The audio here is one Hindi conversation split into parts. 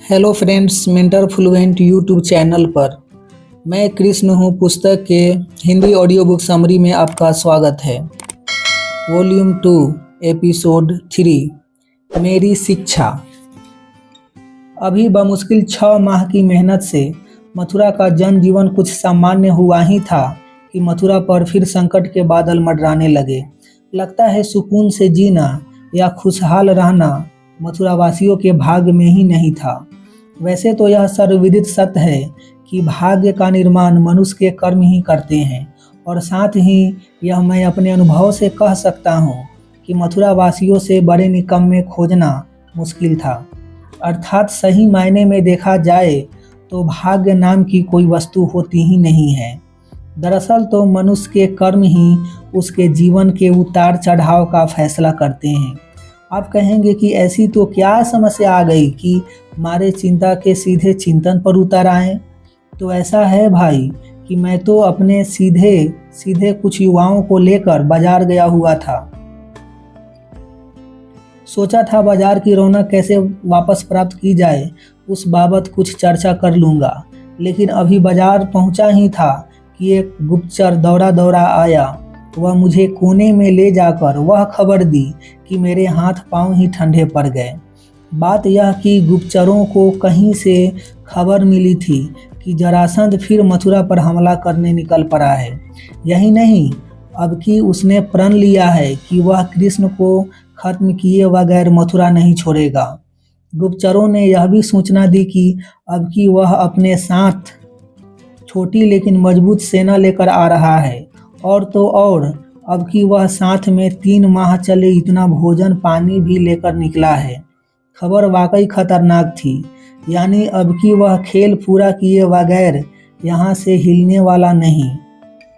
Hello friends, mentor fluent YouTube channel पर मैं कृष्ण हूँ। पुस्तक के हिंदी ऑडियो बुक समरी में आपका स्वागत है। वॉल्यूम 2 एपिसोड 3 मेरी शिक्षा। अभी बमुश्किल 6 माह की मेहनत से मथुरा का जनजीवन कुछ सामान्य हुआ ही था कि मथुरा पर फिर संकट के बादल मंडराने लगे। लगता है सुकून से जीना या खुशहाल रहना मथुरावासियों के भाग्य में ही नहीं था। वैसे तो यह सर्वविदित सत्य है कि भाग्य का निर्माण मनुष्य के कर्म ही करते हैं, और साथ ही यह मैं अपने अनुभव से कह सकता हूँ कि मथुरावासियों से बड़े निकम्मे खोजना मुश्किल था। अर्थात सही मायने में देखा जाए तो भाग्य नाम की कोई वस्तु होती ही नहीं है। दरअसल तो मनुष्य के कर्म ही उसके जीवन के उतार चढ़ाव का फैसला करते हैं। आप कहेंगे कि ऐसी तो क्या समस्या आ गई कि मारे चिंता के सीधे चिंतन पर उतर आए। तो ऐसा है भाई कि मैं तो अपने सीधे कुछ युवाओं को लेकर बाजार गया हुआ था। सोचा था बाजार की रौनक कैसे वापस प्राप्त की जाए उस बाबत कुछ चर्चा कर लूँगा, लेकिन अभी बाजार पहुँचा ही था कि एक गुप्तचर दौड़ा आया। वह मुझे कोने में ले जाकर वह खबर दी कि मेरे हाथ पांव ही ठंडे पड़ गए। बात यह कि गुप्तचरों को कहीं से खबर मिली थी कि जरासंध फिर मथुरा पर हमला करने निकल पड़ा है। यही नहीं, अब कि उसने प्रण लिया है कि वह कृष्ण को खत्म किए बगैर मथुरा नहीं छोड़ेगा। गुप्तचरों ने यह भी सूचना दी कि अब कि वह अपने साथ छोटी लेकिन मजबूत सेना लेकर आ रहा है, और तो और अब कि वह साथ में 3 माह चले इतना भोजन पानी भी लेकर निकला है। खबर वाकई खतरनाक थी। यानी अब कि वह खेल पूरा किए बगैर यहाँ से हिलने वाला नहीं।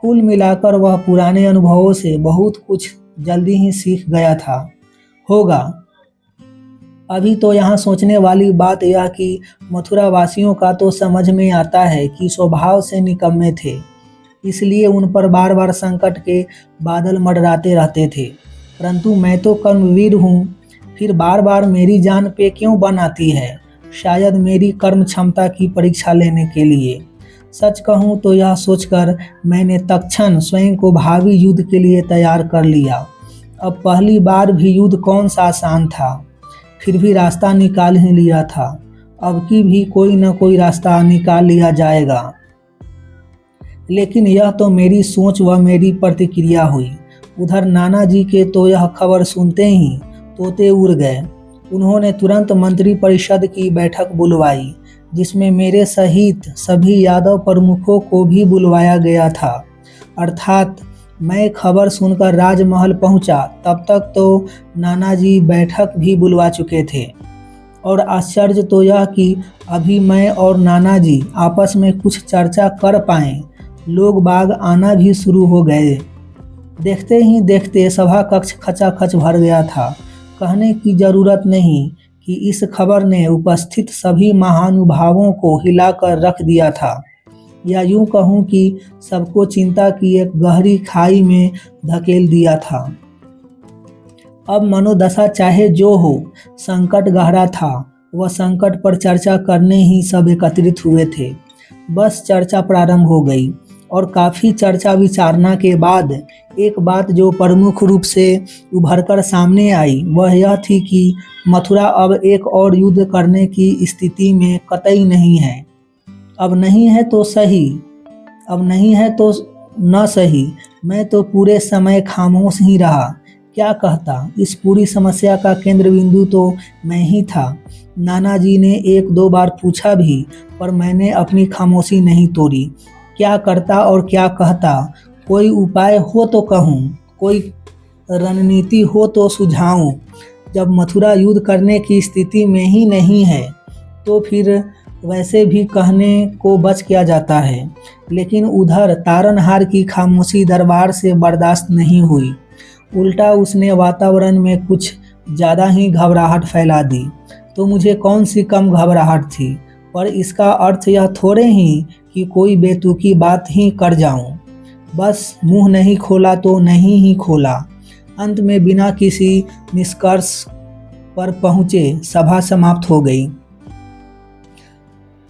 कुल मिलाकर वह पुराने अनुभवों से बहुत कुछ जल्दी ही सीख गया था होगा। अभी तो यहाँ सोचने वाली बात यह कि मथुरा वासियों का तो समझ में आता है कि स्वभाव से निकम्मे थे, इसलिए उन पर बार बार संकट के बादल मंडराते रहते थे। परंतु मैं तो कर्मवीर हूँ, फिर बार बार मेरी जान पे क्यों बन आती है? शायद मेरी कर्म क्षमता की परीक्षा लेने के लिए। सच कहूँ तो यह सोचकर मैंने तत्क्षण स्वयं को भावी युद्ध के लिए तैयार कर लिया। अब पहली बार भी युद्ध कौन सा आसान था, फिर भी रास्ता निकाल ही लिया था। अब की भी कोई न कोई रास्ता निकाल लिया जाएगा। लेकिन यह तो मेरी सोच व मेरी प्रतिक्रिया हुई। उधर नाना जी के तो यह खबर सुनते ही तोते उड़ गए। उन्होंने तुरंत मंत्री परिषद की बैठक बुलवाई, जिसमें मेरे सहित सभी यादव प्रमुखों को भी बुलवाया गया था। अर्थात मैं खबर सुनकर राजमहल पहुंचा, तब तक तो नाना जी बैठक भी बुलवा चुके थे। और आश्चर्य तो यह कि अभी मैं और नाना जी आपस में कुछ चर्चा कर पाएं, लोग बाग आना भी शुरू हो गए। देखते ही देखते सभा कक्ष खचाखच भर गया था। कहने की जरूरत नहीं कि इस खबर ने उपस्थित सभी महानुभावों को हिलाकर रख दिया था, या यूं कहूं कि सबको चिंता की एक गहरी खाई में धकेल दिया था। अब मनोदशा चाहे जो हो, संकट गहरा था। वह संकट पर चर्चा करने ही सब एकत्रित हुए थे। बस चर्चा प्रारंभ हो गई, और काफ़ी चर्चा विचारना के बाद एक बात जो प्रमुख रूप से उभरकर सामने आई वह यह थी कि मथुरा अब एक और युद्ध करने की स्थिति में कतई नहीं है। अब नहीं है तो सही, अब नहीं है तो न सही। मैं तो पूरे समय खामोश ही रहा। क्या कहता, इस पूरी समस्या का केंद्र बिंदु तो मैं ही था। नाना जी ने 1-2 बार पूछा भी, पर मैंने अपनी खामोशी नहीं तोड़ी। क्या करता और क्या कहता, कोई उपाय हो तो कहूँ, कोई रणनीति हो तो सुझाऊँ। जब मथुरा युद्ध करने की स्थिति में ही नहीं है तो फिर वैसे भी कहने को बच क्या जाता है। लेकिन उधर तारनहार की खामोशी दरबार से बर्दाश्त नहीं हुई। उल्टा उसने वातावरण में कुछ ज़्यादा ही घबराहट फैला दी। तो मुझे कौन सी कम घबराहट थी, पर इसका अर्थ यह थोड़े ही कि कोई बेतुकी बात ही कर जाऊं। बस मुंह नहीं खोला तो नहीं ही खोला। अंत में बिना किसी निष्कर्ष पर पहुँचे सभा समाप्त हो गई।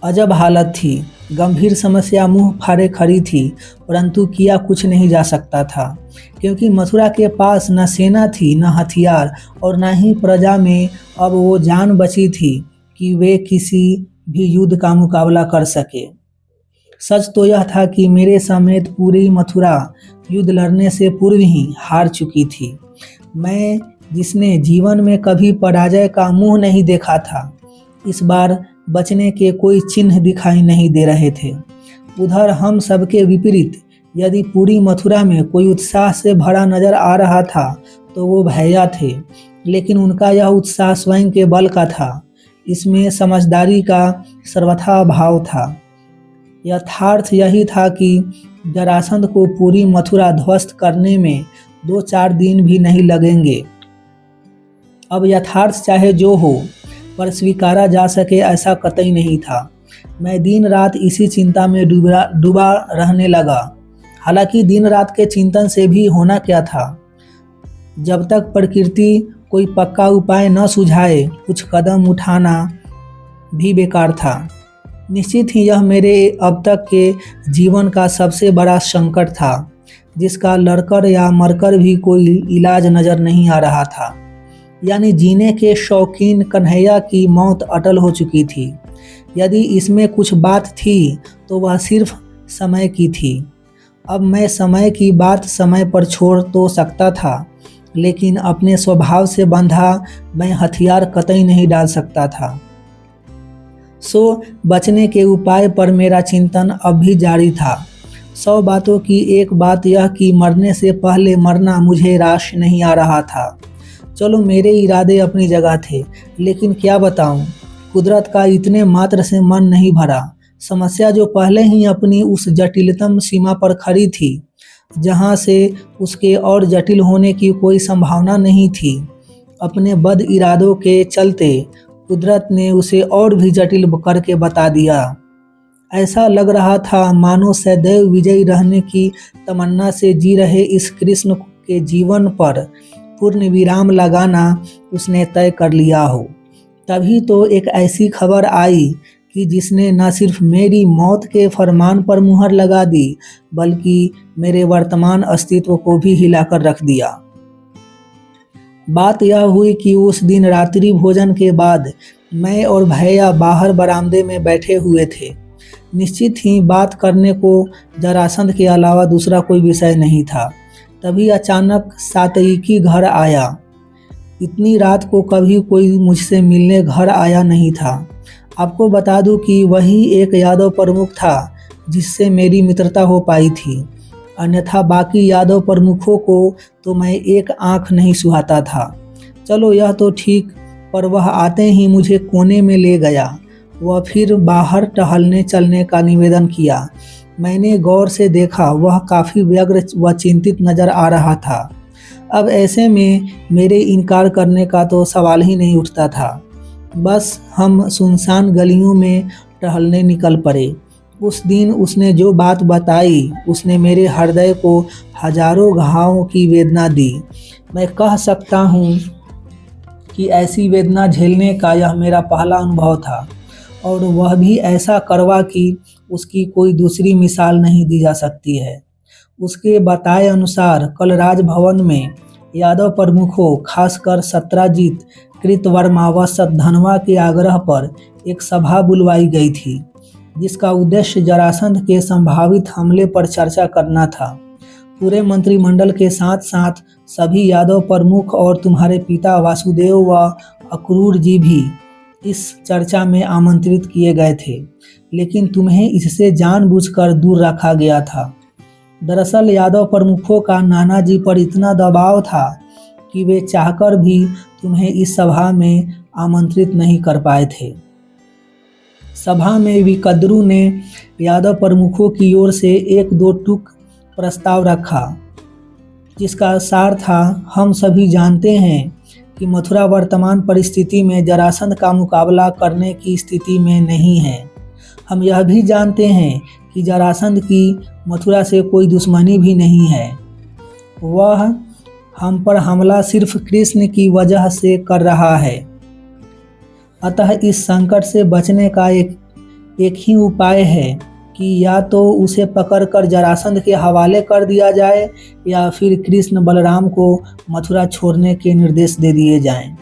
अजब हालत थी। गंभीर समस्या मुंह फाड़े खड़ी थी, परंतु किया कुछ नहीं जा सकता था, क्योंकि मथुरा के पास न सेना थी, न हथियार, और न ही प्रजा में अब वो जान बची थी कि वे किसी भी युद्ध का मुकाबला कर सके। सच तो यह था कि मेरे समेत पूरी मथुरा युद्ध लड़ने से पूर्व ही हार चुकी थी। मैं, जिसने जीवन में कभी पराजय का मुंह नहीं देखा था, इस बार बचने के कोई चिन्ह दिखाई नहीं दे रहे थे। उधर हम सबके विपरीत यदि पूरी मथुरा में कोई उत्साह से भरा नजर आ रहा था तो वो भैया थे, लेकिन उनका यह उत्साह स्वयं के बल का था। इसमें समझदारी का सर्वथा अभाव था। यथार्थ यही था कि जरासंध को पूरी मथुरा ध्वस्त करने में 2-4 दिन भी नहीं लगेंगे। अब यथार्थ चाहे जो हो, पर स्वीकारा जा सके ऐसा कतई नहीं था। मैं दिन रात इसी चिंता में डूबा रहने लगा। हालांकि दिन रात के चिंतन से भी होना क्या था। जब तक प्रकृति कोई पक्का उपाय न सुझाए, कुछ कदम उठाना भी बेकार था। निश्चित ही यह मेरे अब तक के जीवन का सबसे बड़ा संकट था, जिसका लड़कर या मरकर भी कोई इलाज नजर नहीं आ रहा था। यानी जीने के शौकीन कन्हैया की मौत अटल हो चुकी थी। यदि इसमें कुछ बात थी तो वह सिर्फ समय की थी। अब मैं समय की बात समय पर छोड़ तो सकता था, लेकिन अपने स्वभाव से बंधा मैं हथियार कतई नहीं डाल सकता था। सो बचने के उपाय पर मेरा चिंतन अब भी जारी था। 100 बातों की एक बात यह कि मरने से पहले मरना मुझे रास नहीं आ रहा था। चलो, मेरे इरादे अपनी जगह थे, लेकिन क्या बताऊं, कुदरत का इतने मात्र से मन नहीं भरा। समस्या जो पहले ही अपनी उस जटिलतम सीमा पर खड़ी थी, जहां से उसके और जटिल होने की कोई संभावना नहीं थी, अपने बद इरादों के चलते कुदरत ने उसे और भी जटिल करके बता दिया। ऐसा लग रहा था मानो सदैव विजयी रहने की तमन्ना से जी रहे इस कृष्ण के जीवन पर पूर्ण विराम लगाना उसने तय कर लिया हो। तभी तो एक ऐसी खबर आई कि जिसने न सिर्फ मेरी मौत के फरमान पर मुहर लगा दी, बल्कि मेरे वर्तमान अस्तित्व को भी हिलाकर रख दिया। बात यह हुई कि उस दिन रात्रि भोजन के बाद मैं और भैया बाहर बरामदे में बैठे हुए थे। निश्चित ही बात करने को जरासंध के अलावा दूसरा कोई विषय नहीं था। तभी अचानक सातयिकी घर आया। इतनी रात को कभी कोई मुझसे मिलने घर आया नहीं था। आपको बता दूं कि वही एक यादव प्रमुख था जिससे मेरी मित्रता हो पाई थी, अन्यथा बाकी यादव प्रमुखों को तो मैं एक आंख नहीं सुहाता था। चलो यह तो ठीक, पर वह आते ही मुझे कोने में ले गया। वह फिर बाहर टहलने चलने का निवेदन किया। मैंने गौर से देखा, वह काफ़ी व्यग्र व चिंतित नजर आ रहा था। अब ऐसे में मेरे इनकार करने का तो सवाल ही नहीं उठता था। बस हम सुनसान गलियों में टहलने निकल पड़े। उस दिन उसने जो बात बताई, उसने मेरे हृदय को हजारों घावों की वेदना दी। मैं कह सकता हूँ कि ऐसी वेदना झेलने का यह मेरा पहला अनुभव था, और वह भी ऐसा कड़वा कि उसकी कोई दूसरी मिसाल नहीं दी जा सकती है। उसके बताए अनुसार कल राजभवन में यादव प्रमुखों, खासकर सत्राजीत, कृतवर्मा व सद्धनवा के आग्रह पर एक सभा बुलवाई गई थी, जिसका उद्देश्य जरासंध के संभावित हमले पर चर्चा करना था। पूरे मंत्रिमंडल के साथ साथ सभी यादव प्रमुख और तुम्हारे पिता वासुदेव व अक्रूर जी भी इस चर्चा में आमंत्रित किए गए थे, लेकिन तुम्हें इससे जानबूझकर दूर रखा गया था। दरअसल यादव प्रमुखों का नाना जी पर इतना दबाव था कि वे चाहकर भी तुम्हें इस सभा में आमंत्रित नहीं कर पाए थे। सभा में विकद्रू ने यादव प्रमुखों की ओर से 1-2 टूक प्रस्ताव रखा, जिसका सार था, हम सभी जानते हैं कि मथुरा वर्तमान परिस्थिति में जरासंध का मुकाबला करने की स्थिति में नहीं है। हम यह भी जानते हैं कि जरासंध की मथुरा से कोई दुश्मनी भी नहीं है। वह हम पर हमला सिर्फ कृष्ण की वजह से कर रहा है। अतः इस संकट से बचने का एक ही उपाय है कि या तो उसे पकड़कर जरासंध के हवाले कर दिया जाए या फिर कृष्ण बलराम को मथुरा छोड़ने के निर्देश दे दिए जाएं।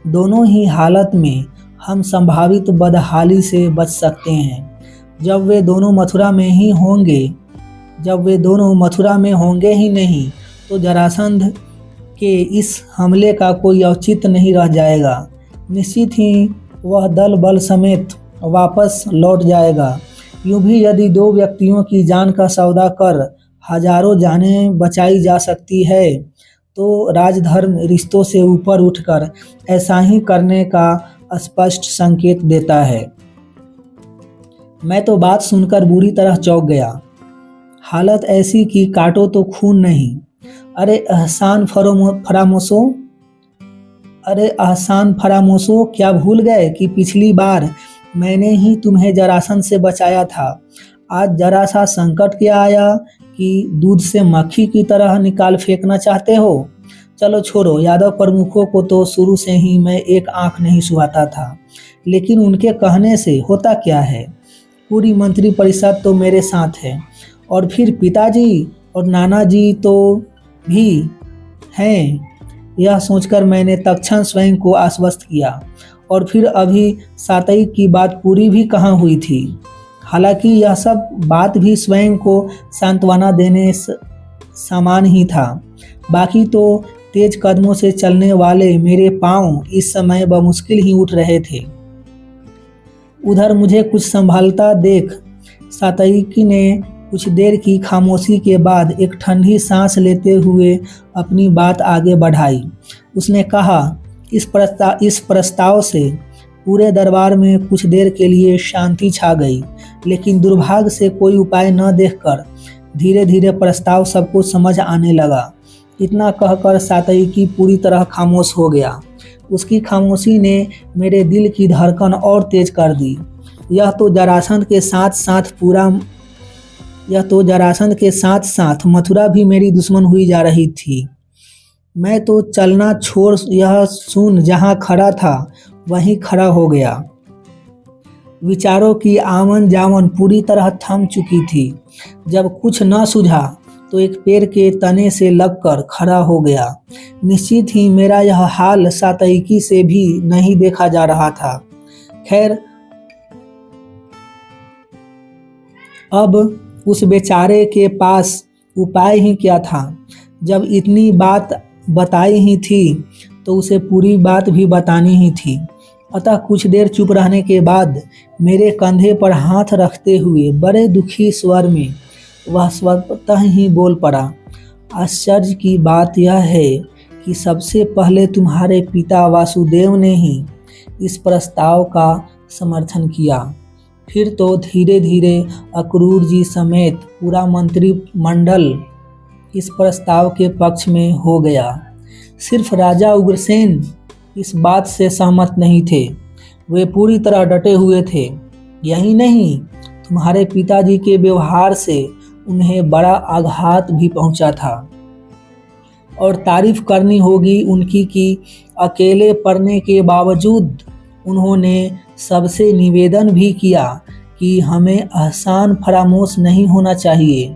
दोनों ही हालत में हम संभावित बदहाली से बच सकते हैं। जब वे दोनों मथुरा में होंगे ही नहीं तो जरासंध के इस हमले का कोई औचित्य नहीं रह जाएगा। निश्चित ही वह दल बल समेत वापस लौट जाएगा। यूं भी यदि दो व्यक्तियों की जान का सौदा कर हजारों जानें बचाई जा सकती है तो राजधर्म रिश्तों से ऊपर उठकर ऐसा ही करने का स्पष्ट संकेत देता है। मैं तो बात सुनकर बुरी तरह चौंक गया। हालत ऐसी कि काटो तो खून नहीं। अरे अहसान फरामोशो, क्या भूल गए कि पिछली बार मैंने ही तुम्हें जरासंध से बचाया था। आज जरा सा संकट क्या आया कि दूध से मक्खी की तरह निकाल फेंकना चाहते हो। चलो छोड़ो, यादव प्रमुखों को तो शुरू से ही मैं एक आंख नहीं सुहाता था, लेकिन उनके कहने से होता क्या है, पूरी मंत्री परिषद तो मेरे साथ है और फिर पिताजी और नाना जी तो भी हैं। यह सोचकर मैंने तत्क्षण स्वयं को आश्वस्त किया। और फिर अभी सातई की बात पूरी भी कहाँ हुई थी। हालांकि यह सब बात भी स्वयं को सांत्वना देने समान ही था। बाकी तो तेज कदमों से चलने वाले मेरे पांव इस समय बमुश्किल ही उठ रहे थे। उधर मुझे कुछ संभालता देख सातई ने कुछ देर की खामोशी के बाद एक ठंडी सांस लेते हुए अपनी बात आगे बढ़ाई। उसने कहा, इस प्रस्ताव से पूरे दरबार में कुछ देर के लिए शांति छा गई, लेकिन दुर्भाग्य से कोई उपाय न देखकर धीरे धीरे प्रस्ताव सबको समझ आने लगा। इतना कहकर सातई पूरी तरह खामोश हो गया। उसकी खामोशी ने मेरे दिल की धड़कन और तेज कर दी। यह तो जरासंध के साथ साथ मथुरा भी मेरी दुश्मन हुई जा रही थी। मैं तो चलना छोड़ यह सुन जहाँ खड़ा था वहीं खड़ा हो गया। विचारों की आवन जावन पूरी तरह थम चुकी थी। जब कुछ न सूझा तो एक पेड़ के तने से लगकर खड़ा हो गया। निश्चित ही मेरा यह हाल सातई से भी नहीं देखा जा रहा था। खैर, अब उस बेचारे के पास उपाय ही क्या था। जब इतनी बात बताई ही थी तो उसे पूरी बात भी बतानी ही थी। अतः कुछ देर चुप रहने के बाद मेरे कंधे पर हाथ रखते हुए बड़े दुखी स्वर में वह स्वतः ही बोल पड़ा, आश्चर्य की बात यह है कि सबसे पहले तुम्हारे पिता वासुदेव ने ही इस प्रस्ताव का समर्थन किया। फिर तो धीरे धीरे अक्रूर जी समेत पूरा मंत्रिमंडल इस प्रस्ताव के पक्ष में हो गया। सिर्फ राजा उग्रसेन इस बात से सहमत नहीं थे। वे पूरी तरह डटे हुए थे। यही नहीं, तुम्हारे पिताजी के व्यवहार से उन्हें बड़ा आघात भी पहुंचा था। और तारीफ करनी होगी उनकी कि अकेले पड़ने के बावजूद उन्होंने सबसे निवेदन भी किया कि हमें एहसान फरामोश नहीं होना चाहिए।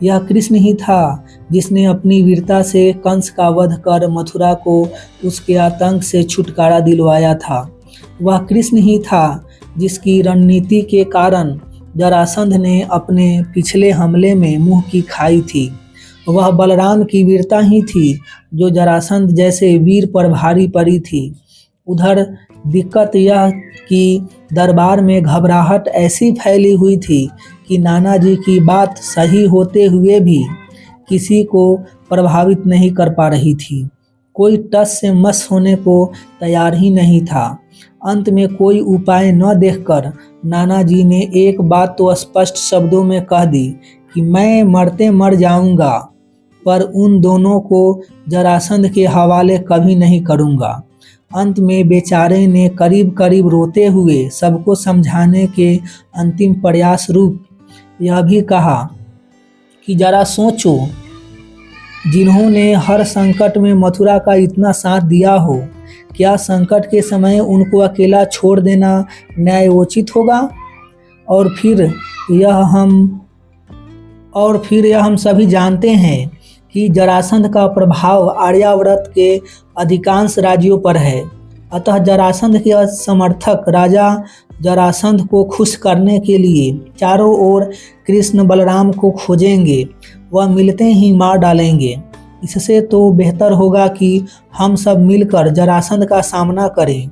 यह कृष्ण ही था जिसने अपनी वीरता से कंस का वध कर मथुरा को उसके आतंक से छुटकारा दिलवाया था। वह कृष्ण ही था जिसकी रणनीति के कारण जरासंध ने अपने पिछले हमले में मुंह की खाई थी। वह बलराम की वीरता ही थी जो जरासंध जैसे वीर पर भारी पड़ी थी। उधर दिक्कत यह कि दरबार में घबराहट ऐसी फैली हुई थी कि नाना जी की बात सही होते हुए भी किसी को प्रभावित नहीं कर पा रही थी। कोई टस से मस होने को तैयार ही नहीं था। अंत में कोई उपाय न देखकर नाना जी ने एक बात तो स्पष्ट शब्दों में कह दी कि मैं मरते मर जाऊंगा, पर उन दोनों को जरासंध के हवाले कभी नहीं करूंगा। अंत में बेचारे ने करीब करीब रोते हुए सबको समझाने के अंतिम प्रयास रूप यह भी कहा कि जरा सोचो, जिन्होंने हर संकट में मथुरा का इतना साथ दिया हो, क्या संकट के समय उनको अकेला छोड़ देना न्यायोचित होगा? और फिर यह हम सभी जानते हैं कि जरासंध का प्रभाव आर्यावर्त के अधिकांश राज्यों पर है। अतः जरासंध के समर्थक राजा जरासंध को खुश करने के लिए चारों ओर कृष्ण बलराम को खोजेंगे, वह मिलते ही मार डालेंगे। इससे तो बेहतर होगा कि हम सब मिलकर जरासंध का सामना करें।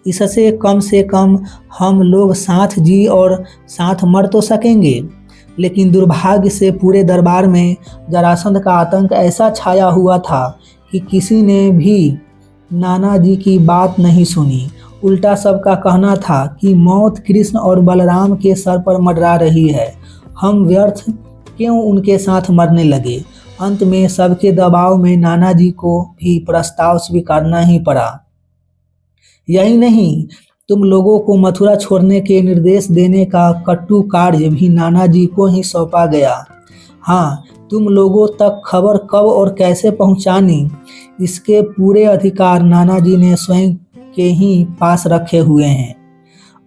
इससे कम से कम हम लोग साथ जी और साथ मर तो सकेंगे। लेकिन दुर्भाग्य से पूरे दरबार में जरासंध का आतंक ऐसा छाया हुआ था कि किसी ने भी नाना जी की बात नहीं सुनी। उल्टा सबका कहना था कि मौत कृष्ण और बलराम के सर पर मंडरा रही है, हम व्यर्थ क्यों उनके साथ मरने लगे। अंत में सबके दबाव में नाना जी को भी प्रस्ताव स्वीकारना ही पड़ा। यही नहीं, तुम लोगों को मथुरा छोड़ने के निर्देश देने का कटु कार्य भी नाना जी को ही सौंपा गया। हाँ, तुम लोगों तक खबर कब और कैसे पहुंचानी, इसके पूरे अधिकार नाना जी ने स्वयं के ही पास रखे हुए हैं।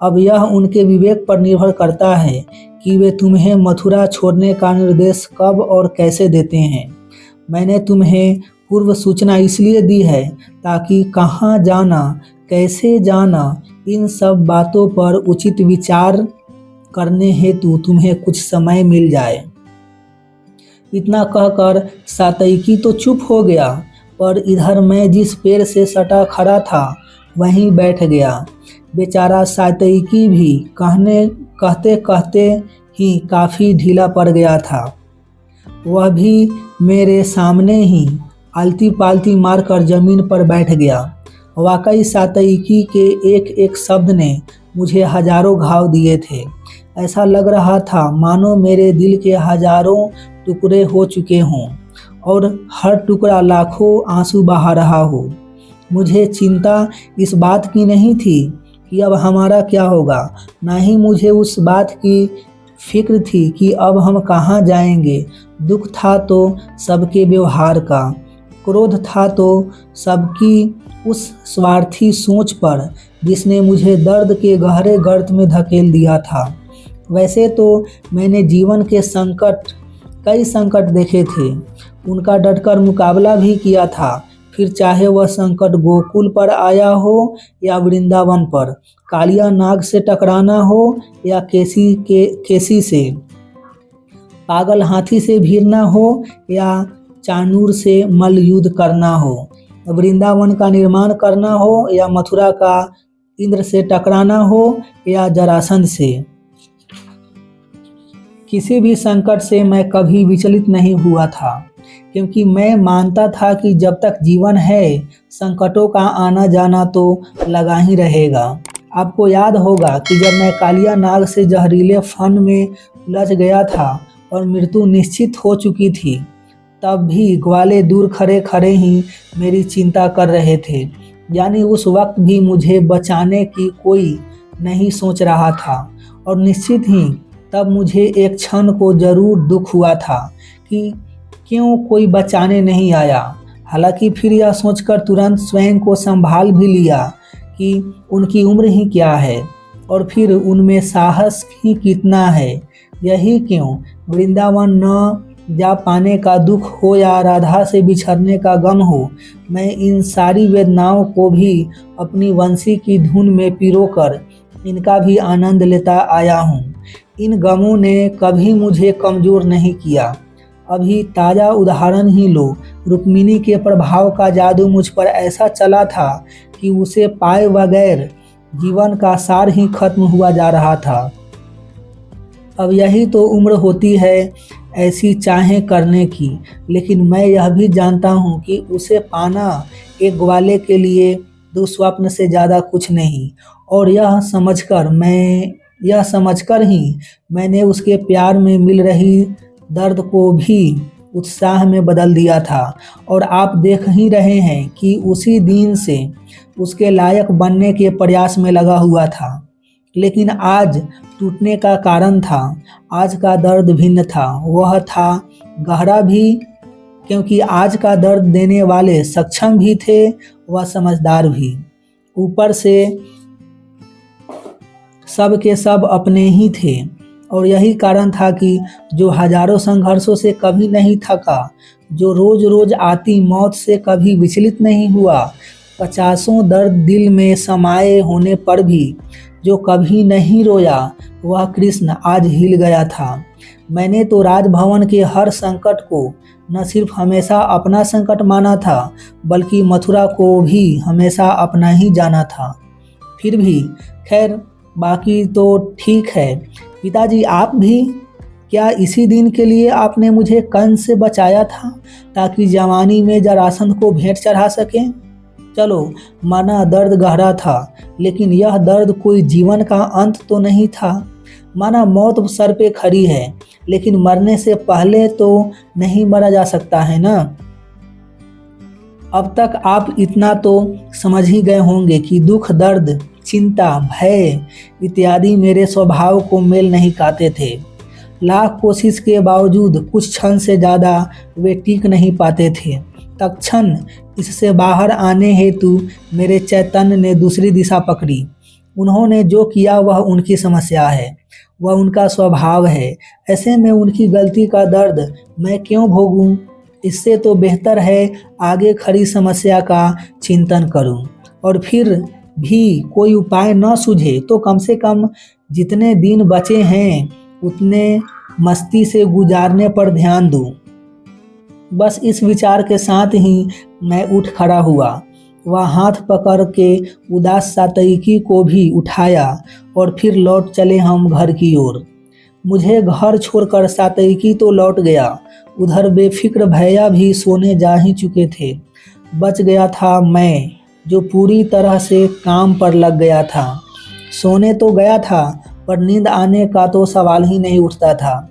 अब यह उनके विवेक पर निर्भर करता है कि वे तुम्हें मथुरा छोड़ने का निर्देश कब और कैसे देते हैं। मैंने तुम्हें पूर्व सूचना इसलिए दी है ताकि कहाँ जाना, कैसे जाना, इन सब बातों पर उचित विचार करने हेतु तुम्हें कुछ समय मिल जाए। इतना कहकर सातयिकी तो चुप हो गया, पर इधर मैं जिस पेड़ से सटा खड़ा था वहीं बैठ गया। बेचारा सातयिकी भी कहते कहते ही काफ़ी ढीला पड़ गया था। वह भी मेरे सामने ही आलती पालती मारकर जमीन पर बैठ गया। वाकई सातयिकी के एक एक शब्द ने मुझे हजारों घाव दिए थे। ऐसा लग रहा था मानो मेरे दिल के हजारों टुकड़े हो चुके हों और हर टुकड़ा लाखों आंसू बहा रहा हो। मुझे चिंता इस बात की नहीं थी कि अब हमारा क्या होगा, ना ही मुझे उस बात की फिक्र थी कि अब हम कहाँ जाएंगे। दुख था तो सबके व्यवहार का, क्रोध था तो सबकी उस स्वार्थी सोच पर जिसने मुझे दर्द के गहरे गर्त में धकेल दिया था। वैसे तो मैंने जीवन के कई संकट देखे थे, उनका डटकर मुकाबला भी किया था। फिर चाहे वह संकट गोकुल पर आया हो या वृंदावन पर, कालिया नाग से टकराना हो या केसी से, पागल हाथी से भिड़ना हो या चाणूर से मल्ल युद्ध करना हो, वृंदावन का निर्माण करना हो या मथुरा का इंद्र से टकराना हो या जरासंध से, किसी भी संकट से मैं कभी विचलित नहीं हुआ था, क्योंकि मैं मानता था कि जब तक जीवन है संकटों का आना जाना तो लगा ही रहेगा। आपको याद होगा कि जब मैं कालिया नाग से जहरीले फन में उलझ गया था और मृत्यु निश्चित हो चुकी थी, तब भी ग्वाले दूर खड़े खड़े ही मेरी चिंता कर रहे थे। यानी उस वक्त भी मुझे बचाने की कोई नहीं सोच रहा था। और निश्चित ही तब मुझे एक क्षण को जरूर दुख हुआ था कि क्यों कोई बचाने नहीं आया। हालांकि फिर यह सोचकर तुरंत स्वयं को संभाल भी लिया कि उनकी उम्र ही क्या है और फिर उनमें साहस ही कितना है। यही क्यों वृंदावन न जा पाने का दुख हो या राधा से बिछड़ने का गम हो, मैं इन सारी वेदनाओं को भी अपनी वंशी की धुन में पिरोकर इनका भी आनंद लेता आया हूँ। इन गमों ने कभी मुझे कमज़ोर नहीं किया। अभी ताज़ा उदाहरण ही लो, रुक्मिणी के प्रभाव का जादू मुझ पर ऐसा चला था कि उसे पाए बगैर जीवन का सार ही खत्म हुआ जा रहा था। अब यही तो उम्र होती है ऐसी चाहें करने की, लेकिन मैं यह भी जानता हूँ कि उसे पाना एक ग्वाले के लिए दुस्वप्न से ज़्यादा कुछ नहीं। और यह समझकर ही मैंने उसके प्यार में मिल रही दर्द को भी उत्साह में बदल दिया था। और आप देख ही रहे हैं कि उसी दिन से उसके लायक बनने के प्रयास में लगा हुआ था। लेकिन आज टूटने का कारण था, आज का दर्द भिन्न था। वह था गहरा भी, क्योंकि आज का दर्द देने वाले सक्षम भी थे, वह समझदार भी। ऊपर से सब के सब अपने ही थे और यही कारण था कि जो हजारों संघर्षों से कभी नहीं थका, जो रोज रोज आती मौत से कभी विचलित नहीं हुआ, पचासों दर्द दिल में समाये होने पर भी जो कभी नहीं रोया, वह कृष्ण आज हिल गया था। मैंने तो राजभवन के हर संकट को न सिर्फ हमेशा अपना संकट माना था, बल्कि मथुरा को भी हमेशा अपना ही जाना था। फिर भी खैर बाकी तो ठीक है। पिताजी आप भी, क्या इसी दिन के लिए आपने मुझे कंस से बचाया था ताकि जवानी में जरासंध को भेंट चढ़ा सकें? चलो माना दर्द गहरा था, लेकिन यह दर्द कोई जीवन का अंत तो नहीं था। माना मौत सर पे खड़ी है, लेकिन मरने से पहले तो नहीं मरा जा सकता है ना। अब तक आप इतना तो समझ ही गए होंगे कि दुख, दर्द, चिंता, भय इत्यादि मेरे स्वभाव को मेल नहीं खाते थे। लाख कोशिश के बावजूद कुछ क्षण से ज़्यादा वे टिक नहीं पाते थे। तत्क्षण इससे बाहर आने हेतु मेरे चैतन्य ने दूसरी दिशा पकड़ी। उन्होंने जो किया वह उनकी समस्या है, वह उनका स्वभाव है। ऐसे में उनकी गलती का दर्द मैं क्यों भोगूं? इससे तो बेहतर है आगे खड़ी समस्या का चिंतन करूं, और फिर भी कोई उपाय न सूझे तो कम से कम जितने दिन बचे हैं उतने मस्ती से गुजारने पर ध्यान दूं। बस इस विचार के साथ ही मैं उठ खड़ा हुआ। वह हाथ पकड़ के उदास सातयिकी को भी उठाया और फिर लौट चले हम घर की ओर। मुझे घर छोड़कर सातयिकी तो लौट गया, उधर बेफिक्र भैया भी सोने जा ही चुके थे। बच गया था मैं, जो पूरी तरह से काम पर लग गया था। सोने तो गया था, पर नींद आने का तो सवाल ही नहीं उठता था।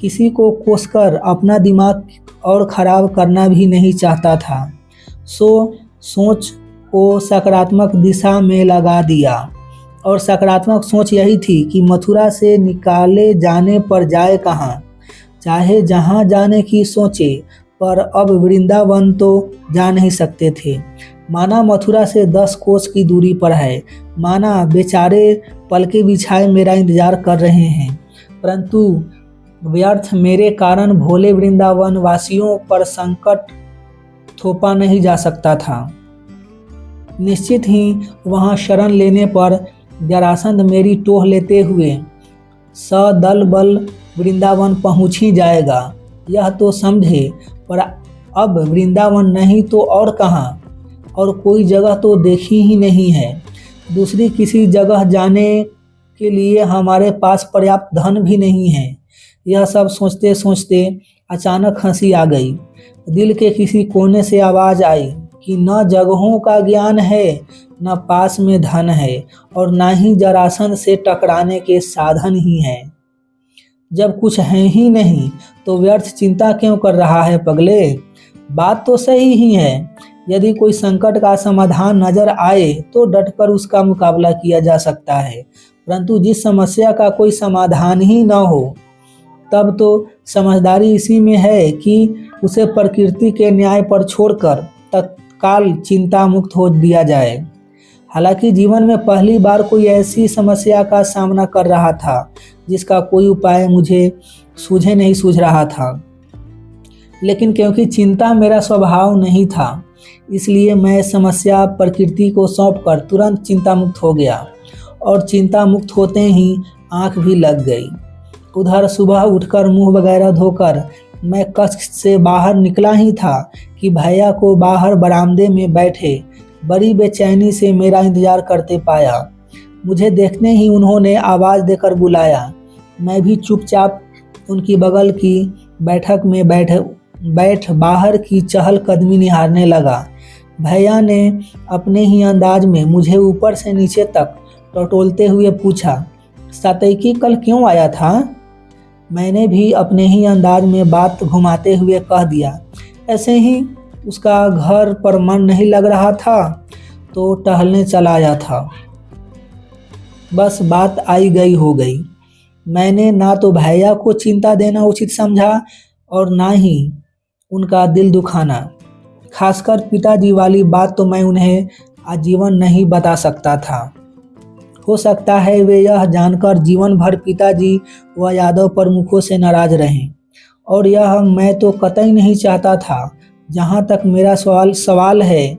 किसी को कोसकर अपना दिमाग और ख़राब करना भी नहीं चाहता था। सोच को सकारात्मक दिशा में लगा दिया, और सकारात्मक सोच यही थी कि मथुरा से निकाले जाने पर जाए कहाँ। चाहे जहाँ जाने की सोचे, पर अब वृंदावन तो जा नहीं सकते थे। माना मथुरा से 10 कोस की दूरी पर है, माना बेचारे पलके बिछाए मेरा इंतजार कर रहे हैं, परंतु व्यर्थ मेरे कारण भोले वृंदावन वासियों पर संकट थोपा नहीं जा सकता था। निश्चित ही वहां शरण लेने पर जरासंध मेरी टोह लेते हुए सदल बल वृंदावन पहुंच ही जाएगा, यह तो समझे। पर अब वृंदावन नहीं तो और कहाँ, और कोई जगह तो देखी ही नहीं है। दूसरी किसी जगह जाने के लिए हमारे पास पर्याप्त धन भी नहीं है। यह सब सोचते सोचते अचानक हंसी आ गई। दिल के किसी कोने से आवाज़ आई कि न जगहों का ज्ञान है, न पास में धन है, और न ही जरासंध से टकराने के साधन ही हैं। जब कुछ है ही नहीं तो व्यर्थ चिंता क्यों कर रहा है पगले? बात तो सही ही है। यदि कोई संकट का समाधान नजर आए तो डटकर उसका मुकाबला किया जा सकता है, परंतु जिस समस्या का कोई समाधान ही न हो, तब तो समझदारी इसी में है कि उसे प्रकृति के न्याय पर छोड़कर तत्काल चिंता मुक्त हो दिया जाए। हालांकि जीवन में पहली बार कोई ऐसी समस्या का सामना कर रहा था जिसका कोई उपाय मुझे नहीं सूझ रहा था, लेकिन क्योंकि चिंता मेरा स्वभाव नहीं था, इसलिए मैं समस्या प्रकृति को सौंपकर तुरंत चिंता मुक्त हो गया, और चिंता मुक्त होते ही आंख भी लग गई। उधर सुबह उठकर मुंह वगैरह धोकर मैं कक्ष से बाहर निकला ही था कि भैया को बाहर बरामदे में बैठे बड़ी बेचैनी से मेरा इंतजार करते पाया। मुझे देखने ही उन्होंने आवाज़ देकर बुलाया। मैं भी चुपचाप उनकी बगल की बैठक में बैठ बाहर की चहल कदमी निहारने लगा। भैया ने अपने ही अंदाज में मुझे ऊपर से नीचे तक टटोलते हुए पूछा, सातयिकी कल क्यों आया था? मैंने भी अपने ही अंदाज में बात घुमाते हुए कह दिया, ऐसे ही उसका घर पर मन नहीं लग रहा था तो टहलने चला आया था। बस बात आई गई हो गई। मैंने ना तो भैया को चिंता देना उचित समझा और ना ही उनका दिल दुखाना। खासकर पिताजी वाली बात तो मैं उन्हें आजीवन नहीं बता सकता था। हो सकता है वे यह जानकर जीवन भर पिताजी व यादव प्रमुखों से नाराज रहें, और यह मैं तो कतई नहीं चाहता था। जहाँ तक मेरा सवाल है,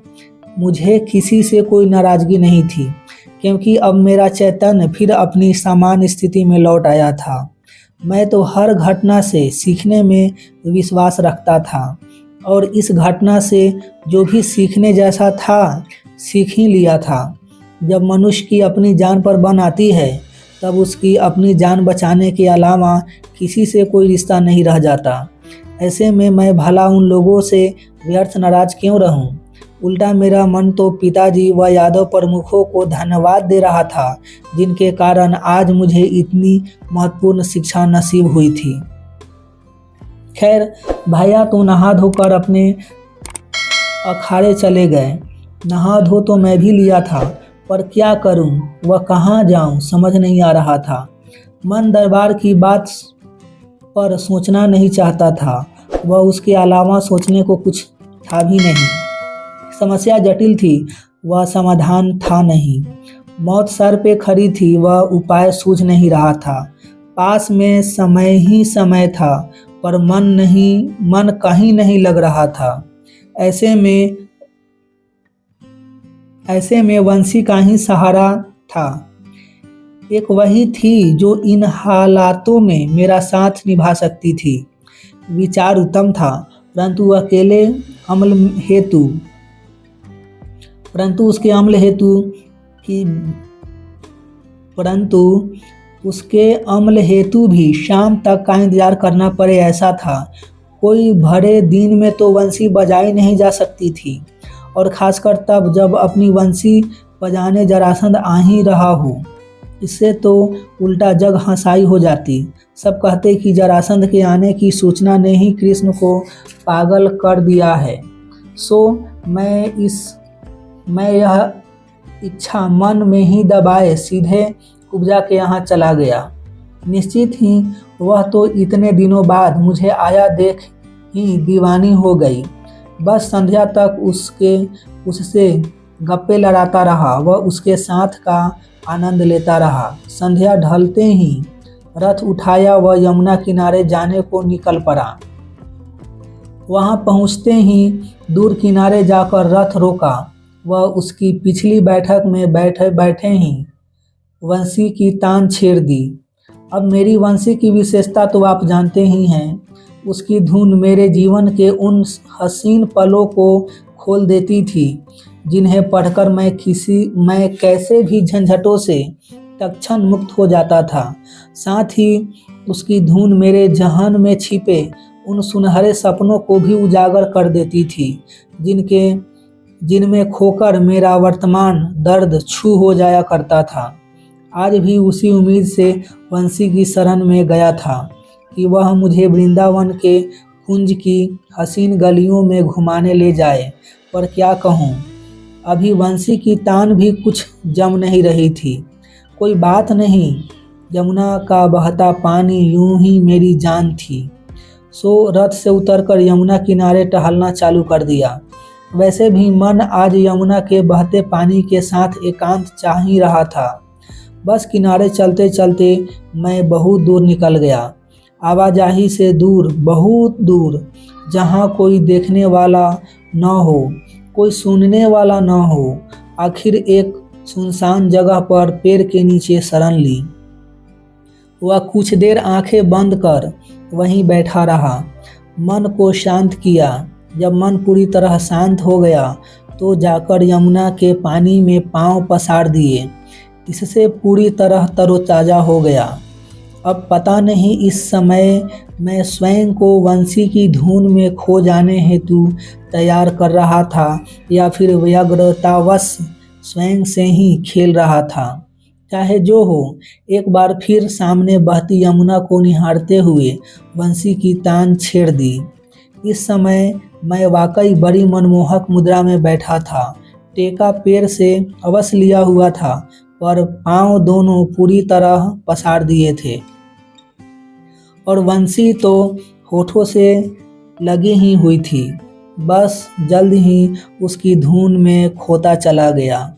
मुझे किसी से कोई नाराज़गी नहीं थी, क्योंकि अब मेरा चैतन्य फिर अपनी सामान्य स्थिति में लौट आया था। मैं तो हर घटना से सीखने में विश्वास रखता था, और इस घटना से जो भी सीखने जैसा था सीख ही लिया था। जब मनुष्य की अपनी जान पर बन आती है, तब उसकी अपनी जान बचाने के अलावा किसी से कोई रिश्ता नहीं रह जाता। ऐसे में मैं भला उन लोगों से व्यर्थ नाराज क्यों रहूं? उल्टा मेरा मन तो पिताजी व यादव प्रमुखों को धन्यवाद दे रहा था, जिनके कारण आज मुझे इतनी महत्वपूर्ण शिक्षा नसीब हुई थी। खैर भैया तो नहा धोकर अपने अखाड़े चले गए। नहा धो तो मैं भी लिया था, पर क्या करूं व कहाँ जाऊं समझ नहीं आ रहा था। मन दरबार की बात पर सोचना नहीं चाहता था, वह उसके अलावा सोचने को कुछ था भी नहीं। समस्या जटिल थी, वह समाधान था नहीं। मौत सर पे खड़ी थी, वह उपाय सूझ नहीं रहा था। पास में समय ही समय था, पर मन कहीं नहीं लग रहा था। ऐसे में वंशी का ही सहारा था। एक वही थी जो इन हालातों में मेरा साथ निभा सकती थी। विचार उत्तम था, परंतु उसके अम्ल हेतु भी शाम तक का इंतजार करना पड़े, ऐसा था। कोई भरे दिन में तो वंशी बजाई नहीं जा सकती थी, और खासकर तब जब अपनी वंशी बजाने जरासंध आ ही रहा हो। इससे तो उल्टा जग हंसाई हो जाती। सब कहते कि जरासंध के आने की सूचना ने ही कृष्ण को पागल कर दिया है। सो मैं यह इच्छा मन में ही दबाए सीधे कुब्जा के यहाँ चला गया। निश्चित ही वह तो इतने दिनों बाद मुझे आया देख ही दीवानी हो गई। बस संध्या तक उससे गप्पे लड़ाता रहा, वह उसके साथ का आनंद लेता रहा। संध्या ढलते ही रथ उठाया व यमुना किनारे जाने को निकल पड़ा। वहां पहुंचते ही दूर किनारे जाकर रथ रोका। वह उसकी पिछली बैठक में बैठे ही वंशी की तान छेड़ दी। अब मेरी वंशी की विशेषता तो आप जानते ही हैं। उसकी धुन मेरे जीवन के उन हसीन पलों को खोल देती थी, जिन्हें पढ़कर मैं कैसे भी झंझटों से तत्क्षण मुक्त हो जाता था। साथ ही उसकी धुन मेरे जहन में छिपे उन सुनहरे सपनों को भी उजागर कर देती थी, जिनमें खोकर मेरा वर्तमान दर्द छू हो जाया करता था। आज भी उसी उम्मीद से वंशी की शरण में गया था कि वह मुझे वृंदावन के कुंज की हसीन गलियों में घुमाने ले जाए, पर क्या कहूँ, अभी वंशी की तान भी कुछ जम नहीं रही थी। कोई बात नहीं, यमुना का बहता पानी यूं ही मेरी जान थी। सो रथ से उतरकर यमुना किनारे टहलना चालू कर दिया। वैसे भी मन आज यमुना के बहते पानी के साथ एकांत चाह ही रहा था। बस किनारे चलते चलते मैं बहुत दूर निकल गया, आवाजाही से दूर, बहुत दूर, जहाँ कोई देखने वाला न हो, कोई सुनने वाला न हो। आखिर एक सुनसान जगह पर पेड़ के नीचे शरण ली। वह कुछ देर आंखें बंद कर वहीं बैठा रहा, मन को शांत किया। जब मन पूरी तरह शांत हो गया तो जाकर यमुना के पानी में पांव पसार दिए। इससे पूरी तरह तरोताजा हो गया। अब पता नहीं इस समय मैं स्वयं को वंशी की धुन में खो जाने हेतु तैयार कर रहा था या फिर व्यग्रतावश स्वयं से ही खेल रहा था। चाहे जो हो, एक बार फिर सामने बहती यमुना को निहारते हुए वंशी की तान छेड़ दी। इस समय मैं वाकई बड़ी मनमोहक मुद्रा में बैठा था। टेका पैर से अवश्य लिया हुआ था, पर पांव दोनों पूरी तरह पसार दिए थे, और वंशी तो होठों से लगी ही हुई थी। बस जल्द ही उसकी धुन में खोता चला गया।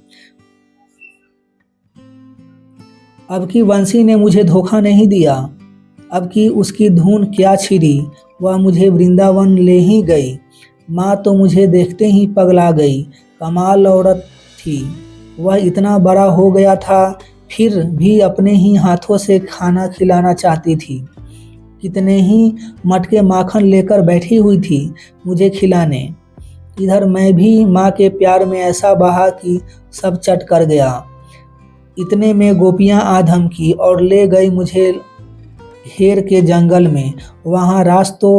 अब की बंसी ने मुझे धोखा नहीं दिया, अब की उसकी धुन क्या छिड़ी, वह मुझे वृंदावन ले ही गई। माँ तो मुझे देखते ही पगला गई, कमाल औरत थी वह, इतना बड़ा हो गया था फिर भी अपने ही हाथों से खाना खिलाना चाहती थी। कितने ही मटके माखन लेकर बैठी हुई थी मुझे खिलाने। इधर मैं भी माँ के प्यार में ऐसा बहा कि सब चट कर गया। इतने में गोपियाँ आ धमकी और ले गई मुझे हेर के जंगल में। वहाँ रास तो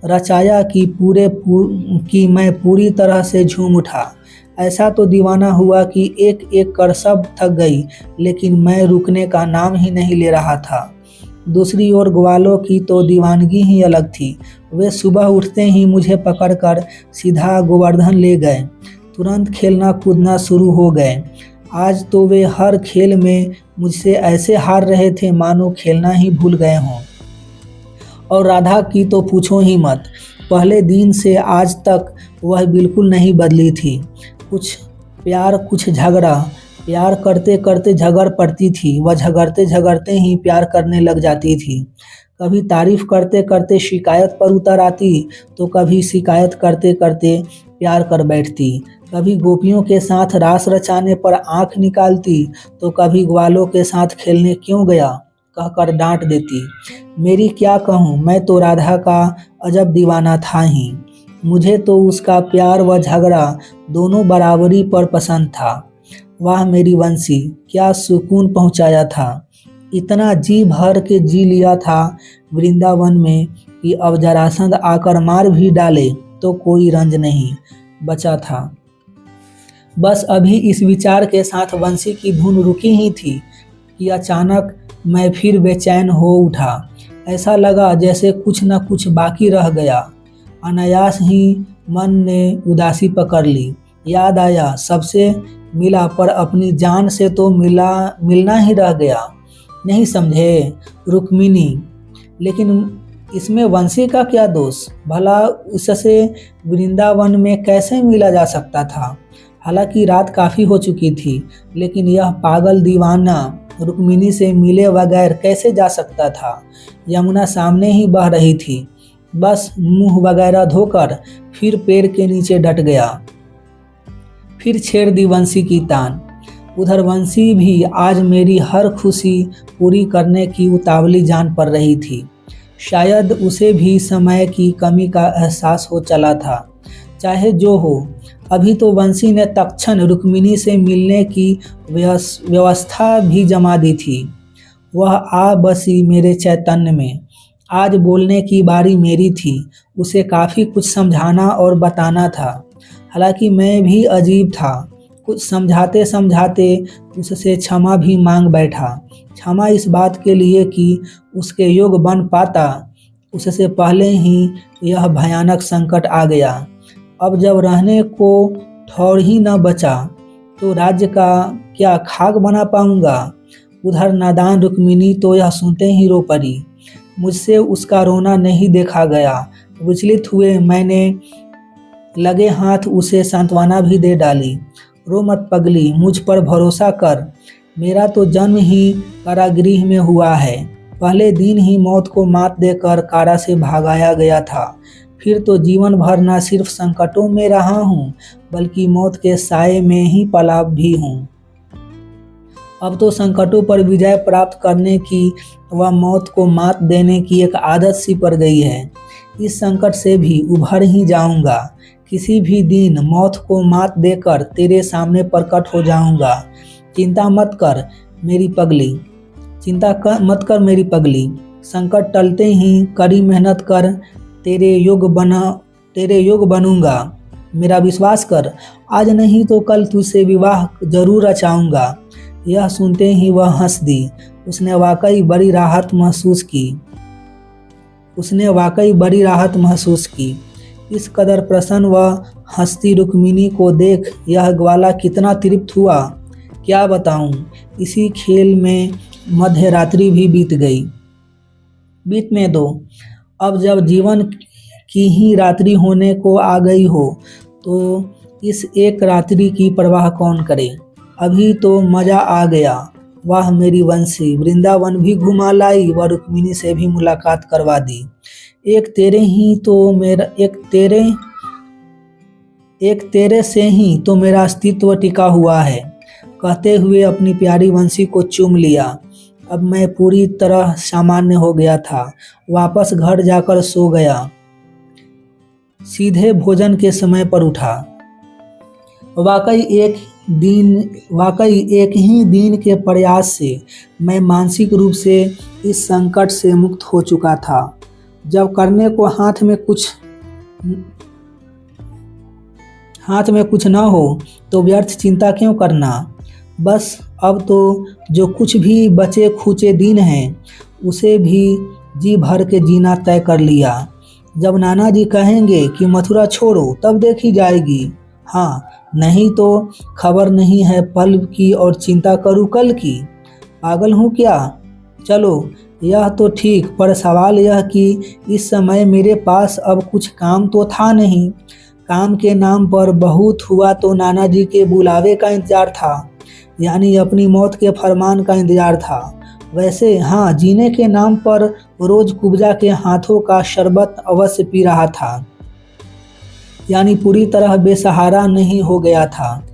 रचाया कि मैं पूरी तरह से झूम उठा। ऐसा तो दीवाना हुआ कि एक एक कर सब थक गई, लेकिन मैं रुकने का नाम ही नहीं ले रहा था। दूसरी ओर ग्वालों की तो दीवानगी ही अलग थी। वे सुबह उठते ही मुझे पकड़कर सीधा गोवर्धन ले गए। तुरंत खेलना कूदना शुरू हो गए। आज तो वे हर खेल में मुझसे ऐसे हार रहे थे मानो खेलना ही भूल गए हों। और राधा की तो पूछो ही मत, पहले दिन से आज तक वह बिल्कुल नहीं बदली थी। कुछ प्यार कुछ झगड़ा, प्यार करते करते झगड़ पड़ती थी, वह झगड़ते झगड़ते ही प्यार करने लग जाती थी। कभी तारीफ करते करते शिकायत पर उतर आती, तो कभी शिकायत करते करते प्यार कर बैठती। कभी गोपियों के साथ रास रचाने पर आंख निकालती, तो कभी ग्वालों के साथ खेलने क्यों गया कहकर डांट देती। मेरी क्या कहूँ, मैं तो राधा का अजब दीवाना था ही। मुझे तो उसका प्यार व झगड़ा दोनों बराबरी पर पसंद था। वाह मेरी बंसी, क्या सुकून पहुँचाया था। इतना जी भर के जी लिया था वृंदावन में कि अब जरासंध आकर मार भी डाले तो कोई रंज नहीं बचा था। बस अभी इस विचार के साथ बंसी की धुन रुकी ही थी कि अचानक मैं फिर बेचैन हो उठा। ऐसा लगा जैसे कुछ न कुछ बाकी रह गया। अनायास ही मन ने उदासी पकड़ ली। याद आया सबसे मिला पर अपनी जान से तो मिलना ही रह गया। नहीं समझे रुक्मिणी, लेकिन इसमें बंसी का क्या दोष? भला उससे वृंदावन में कैसे मिला जा सकता था? हालांकि रात काफ़ी हो चुकी थी, लेकिन यह पागल दीवाना रुक्मिणी से मिले बगैर कैसे जा सकता था? यमुना सामने ही बह रही थी। बस मुंह वगैरह धोकर फिर पेड़ के नीचे डट गया। फिर छेड़ दी बंसी की तान। उधर बंसी भी आज मेरी हर खुशी पूरी करने की उतावली जान पड़ रही थी। शायद उसे भी समय की कमी का एहसास हो चला था। चाहे जो हो, अभी तो बंसी ने तत्क्षण रुक्मिणी से मिलने की व्यवस्था भी जमा दी थी। वह आ बसी मेरे चैतन्य में। आज बोलने की बारी मेरी थी। उसे काफ़ी कुछ समझाना और बताना था। हालांकि मैं भी अजीब था। कुछ समझाते समझाते उससे क्षमा भी मांग बैठा। क्षमा इस बात के लिए कि उसके योग बन पाता, उससे पहले ही यह भयानक संकट आ गया। अब जब रहने को ठौर ही न बचा, तो राज्य का क्या खाक बना पाऊंगा? उधर नादान रुक्मिणी तो यह सुनते ही रो पड़ी। मुझसे उसका रोना नहीं देखा गया। विचलित हुए मैंने लगे हाथ उसे सांत्वना भी दे डाली। रो मत पगली, मुझ पर भरोसा कर। मेरा तो जन्म ही कारागृह में हुआ है। पहले दिन ही मौत को मात देकर कारा से भागाया गया था। फिर तो जीवन भर न सिर्फ संकटों में रहा हूँ, बल्कि मौत के साए में ही पला भी हूँ। अब तो संकटों पर विजय प्राप्त करने की व मौत को मात देने की एक आदत सी पड़ गई है। इस संकट से भी उभर ही जाऊंगा। किसी भी दिन मौत को मात देकर तेरे सामने प्रकट हो जाऊंगा। चिंता मत कर मेरी पगली। संकट टलते ही कड़ी मेहनत कर तेरे योग बनूंगा। मेरा विश्वास कर, आज नहीं तो कल तुझसे विवाह जरूर रचाऊंगा। यह सुनते ही वह हंस दी। उसने वाकई बड़ी राहत महसूस की। इस कदर प्रसन्न व हंसती रुक्मिणी को देख यह ग्वाला कितना तृप्त हुआ, क्या बताऊं। इसी खेल में मध्य रात्रि भी बीतने दो। अब जब जीवन की ही रात्रि होने को आ गई हो, तो इस एक रात्रि की परवाह कौन करे। अभी तो मज़ा आ गया। वाह मेरी वंशी, वृंदावन भी घुमा लाई व रुक्मिणी से भी मुलाकात करवा दी। एक तेरे से ही तो मेरा अस्तित्व टिका हुआ है। कहते हुए अपनी प्यारी वंशी को चूम लिया। अब मैं पूरी तरह सामान्य हो गया था। वापस घर जाकर सो गया। सीधे भोजन के समय पर उठा। वाकई एक ही दिन के प्रयास से मैं मानसिक रूप से इस संकट से मुक्त हो चुका था। जब करने को हाथ में कुछ न हो तो व्यर्थ चिंता क्यों करना। बस अब तो जो कुछ भी बचे खुचे दिन हैं उसे भी जी भर के जीना तय कर लिया। जब नाना जी कहेंगे कि मथुरा छोड़ो तब देखी जाएगी। हाँ, नहीं तो खबर नहीं है पल की और चिंता करूँ कल की। पागल हूँ क्या? चलो यह तो ठीक, पर सवाल यह कि इस समय मेरे पास अब कुछ काम तो था नहीं। काम के नाम पर बहुत हुआ तो नाना जी के बुलावे का इंतजार था, यानी अपनी मौत के फरमान का इंतजार था। वैसे हाँ, जीने के नाम पर रोज कुब्जा के हाथों का शरबत अवश्य पी रहा था, यानी पूरी तरह बेसहारा नहीं हो गया था।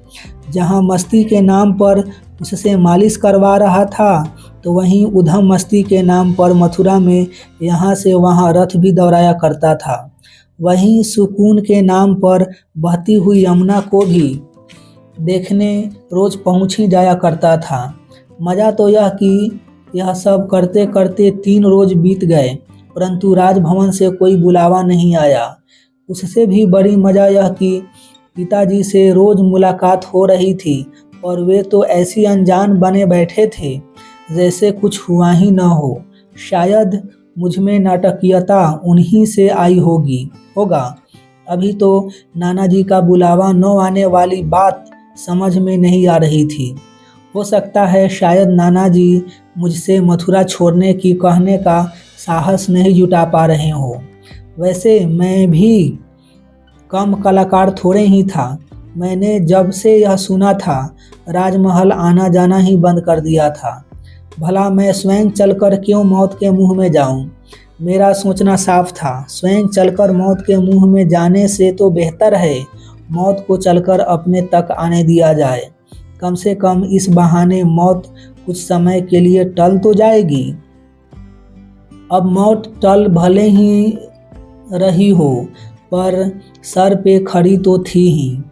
जहाँ मस्ती के नाम पर उससे मालिश करवा रहा था तो वहीं उधम मस्ती के नाम पर मथुरा में यहाँ से वहाँ रथ भी दौड़ाया करता था। वहीं सुकून के नाम पर बहती हुई यमुना को भी देखने रोज पहुँच ही जाया करता था। मज़ा तो यह कि यह सब करते करते 3 रोज बीत गए, परंतु राजभवन से कोई बुलावा नहीं आया। उससे भी बड़ी मज़ा यह कि पिताजी से रोज मुलाकात हो रही थी और वे तो ऐसी अनजान बने बैठे थे जैसे कुछ हुआ ही न हो। शायद मुझमें नाटकीयता उन्हीं से आई होगा। अभी तो नाना जी का बुलावा न आने वाली बात समझ में नहीं आ रही थी। हो सकता है शायद नाना जी मुझसे मथुरा छोड़ने की कहने का साहस नहीं जुटा पा रहे हो। वैसे मैं भी कम कलाकार थोड़े ही था। मैंने जब से यह सुना था राजमहल आना जाना ही बंद कर दिया था। भला मैं स्वयं चलकर क्यों मौत के मुंह में जाऊं? मेरा सोचना साफ था, स्वयं चलकर मौत के मुंह में जाने से तो बेहतर है मौत को चलकर अपने तक आने दिया जाए। कम से कम इस बहाने मौत कुछ समय के लिए टल तो जाएगी। अब मौत टल भले ही रही हो, पर सर पे खड़ी तो थी ही।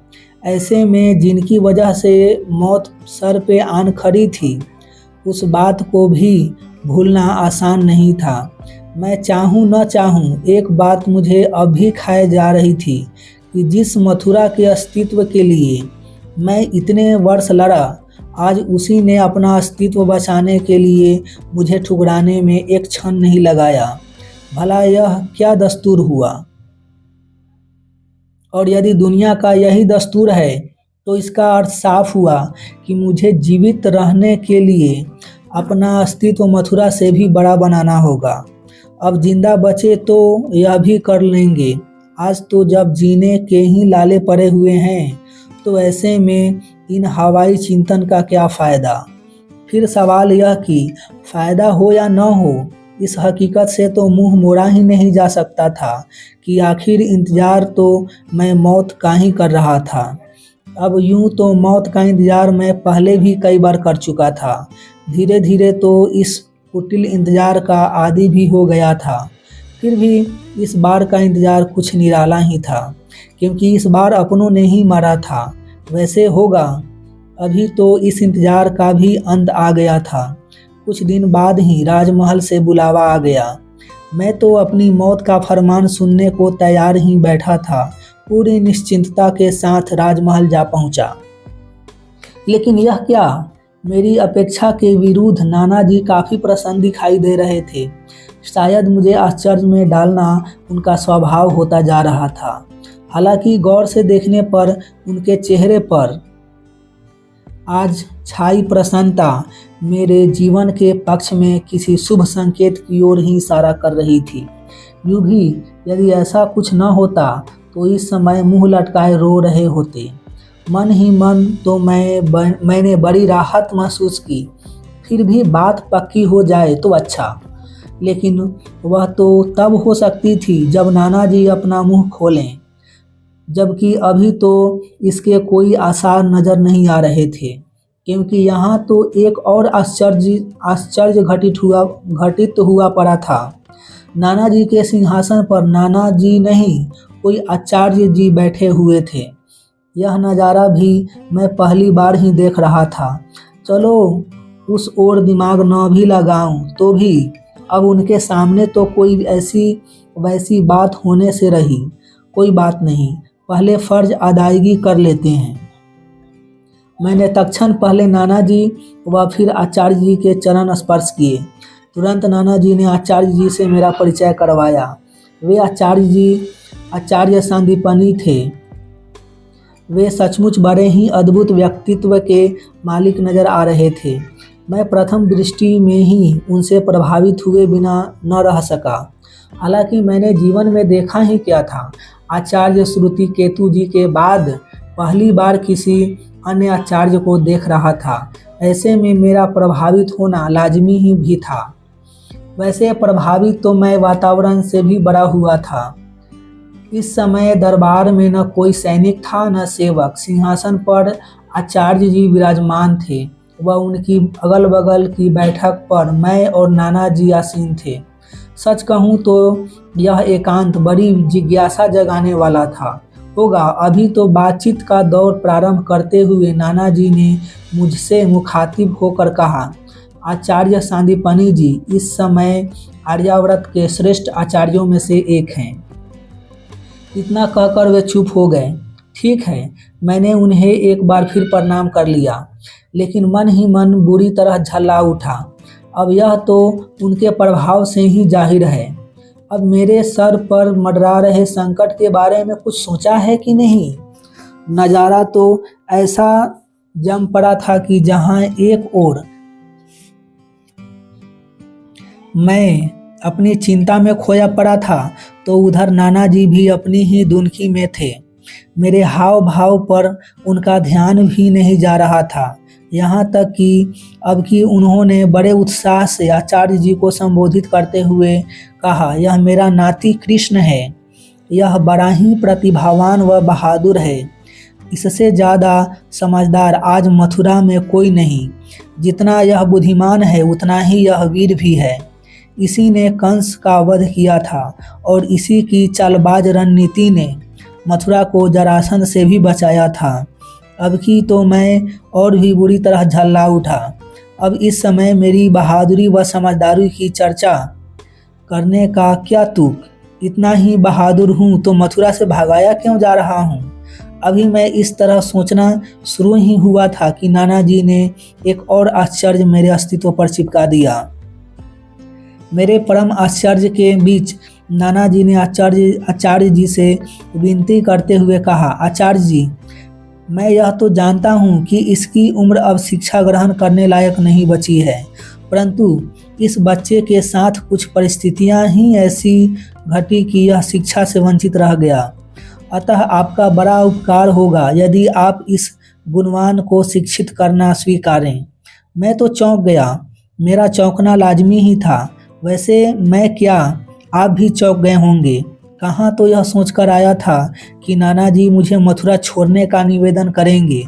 ऐसे में जिनकी वजह से मौत सर पे आन खड़ी थी, उस बात को भी भूलना आसान नहीं था। मैं चाहूँ न चाहूँ, एक बात मुझे अब भी खाए जा रही थी कि जिस मथुरा के अस्तित्व के लिए मैं इतने वर्ष लड़ा, आज उसी ने अपना अस्तित्व बचाने के लिए मुझे ठुकराने में एक क्षण नहीं लगाया। भला यह क्या दस्तूर हुआ? और यदि दुनिया का यही दस्तूर है तो इसका अर्थ साफ हुआ कि मुझे जीवित रहने के लिए अपना अस्तित्व मथुरा से भी बड़ा बनाना होगा। अब जिंदा बचे तो यह भी कर लेंगे। आज तो जब जीने के ही लाले पड़े हुए हैं तो ऐसे में इन हवाई चिंतन का क्या फ़ायदा। फिर सवाल यह कि फ़ायदा हो या न हो, इस हकीकत से तो मुंह मोड़ा ही नहीं जा सकता था कि आखिर इंतज़ार तो मैं मौत का ही कर रहा था। अब यूं तो मौत का इंतज़ार मैं पहले भी कई बार कर चुका था। धीरे धीरे तो इस कुटिल इंतज़ार का आदी भी हो गया था। फिर भी इस बार का इंतज़ार कुछ निराला ही था, क्योंकि इस बार अपनों ने ही मारा था। वैसे होगा, अभी तो इस इंतज़ार का भी अंत आ गया था। कुछ दिन बाद ही राजमहल से बुलावा आ गया। मैं तो अपनी मौत का फरमान सुनने को तैयार ही बैठा था। पूरी निश्चिंतता के साथ राजमहल जा पहुंचा। लेकिन यह क्या, मेरी अपेक्षा के विरुद्ध नाना जी काफ़ी प्रसन्न दिखाई दे रहे थे। शायद मुझे आश्चर्य में डालना उनका स्वभाव होता जा रहा था। हालांकि गौर से देखने पर उनके चेहरे पर आज छाई प्रसन्नता मेरे जीवन के पक्ष में किसी शुभ संकेत की ओर ही इशारा कर रही थी। यूँ भी यदि ऐसा कुछ न होता तो इस समय मुंह लटकाए रो रहे होते। मन ही मन तो मैंने बड़ी राहत महसूस की। फिर भी बात पक्की हो जाए तो अच्छा। लेकिन वह तो तब हो सकती थी जब नाना जी अपना मुंह खोलें, जबकि अभी तो इसके कोई आसार नज़र नहीं आ रहे थे, क्योंकि यहाँ तो एक और आश्चर्य घटित हुआ पड़ा था। नाना जी के सिंहासन पर नाना जी नहीं, कोई आचार्य जी बैठे हुए थे। यह नज़ारा भी मैं पहली बार ही देख रहा था। चलो उस ओर दिमाग न भी लगाऊं तो भी अब उनके सामने तो कोई ऐसी वैसी बात होने से रही। कोई बात नहीं, पहले फ़र्ज अदायगी कर लेते हैं। मैंने तत्क्षण पहले नाना जी व फिर आचार्य जी के चरण स्पर्श किए। तुरंत नाना जी ने आचार्य जी से मेरा परिचय करवाया। वे आचार्य सांदीपनि थे। वे सचमुच बड़े ही अद्भुत व्यक्तित्व के मालिक नज़र आ रहे थे। मैं प्रथम दृष्टि में ही उनसे प्रभावित हुए बिना न रह सका। हालांकि मैंने जीवन में देखा ही क्या था, आचार्य श्रुति केतु जी के बाद पहली बार किसी अन्य आचार्य को देख रहा था। ऐसे में मेरा प्रभावित होना लाजमी ही भी था। वैसे प्रभावित तो मैं वातावरण से भी बड़ा हुआ था। इस समय दरबार में न कोई सैनिक था न सेवक। सिंहासन पर आचार्य जी विराजमान थे व उनकी अगल बगल की बैठक पर मैं और नाना जी आसीन थे। सच कहूँ तो यह एकांत बड़ी जिज्ञासा जगाने वाला होगा। अभी तो बातचीत का दौर प्रारंभ करते हुए नाना जी ने मुझसे मुखातिब होकर कहा, आचार्य सांदीपनि जी इस समय आर्यावर्त के श्रेष्ठ आचार्यों में से एक हैं। इतना कहकर वे चुप हो गए। ठीक है, मैंने उन्हें एक बार फिर प्रणाम कर लिया, लेकिन मन ही मन बुरी तरह झल्ला उठा। अब यह तो उनके प्रभाव से ही जाहिर है। अब मेरे सर पर मंडरा रहे संकट के बारे में कुछ सोचा है कि नहीं? नज़ारा तो ऐसा जम पड़ा था कि जहाँ एक ओर मैं अपनी चिंता में खोया पड़ा था, तो उधर नाना जी भी अपनी ही दुनकी में थे। मेरे हाव भाव पर उनका ध्यान भी नहीं जा रहा था। यहाँ तक कि अब कि उन्होंने बड़े उत्साह से आचार्य जी को संबोधित करते हुए कहा, यह मेरा नाती कृष्ण है। यह बड़ा ही प्रतिभावान व बहादुर है। इससे ज़्यादा समझदार आज मथुरा में कोई नहीं। जितना यह बुद्धिमान है उतना ही यह वीर भी है। इसी ने कंस का वध किया था और इसी की चालबाज रणनीति ने मथुरा को जरासंध से भी बचाया था। अब की तो मैं और भी बुरी तरह झल्ला उठा। अब इस समय मेरी बहादुरी व समझदारी की चर्चा करने का क्या तुक? इतना ही बहादुर हूँ तो मथुरा से भगाया क्यों जा रहा हूँ? अभी मैं इस तरह सोचना शुरू ही हुआ था कि नाना जी ने एक और आश्चर्य मेरे अस्तित्व पर चिपका दिया। मेरे परम आश्चर्य के बीच नाना जी ने आचार्य जी से विनती करते हुए कहा, आचार्य जी, मैं यह तो जानता हूँ कि इसकी उम्र अब शिक्षा ग्रहण करने लायक नहीं बची है, परंतु इस बच्चे के साथ कुछ परिस्थितियाँ ही ऐसी घटी कि यह शिक्षा से वंचित रह गया। अतः आपका बड़ा उपकार होगा यदि आप इस गुणवान को शिक्षित करना स्वीकारें। मैं तो चौंक गया। मेरा चौंकना लाजमी ही था। वैसे मैं क्या, आप भी चौंक गए होंगे। कहाँ तो यह सोचकर आया था कि नाना जी मुझे मथुरा छोड़ने का निवेदन करेंगे,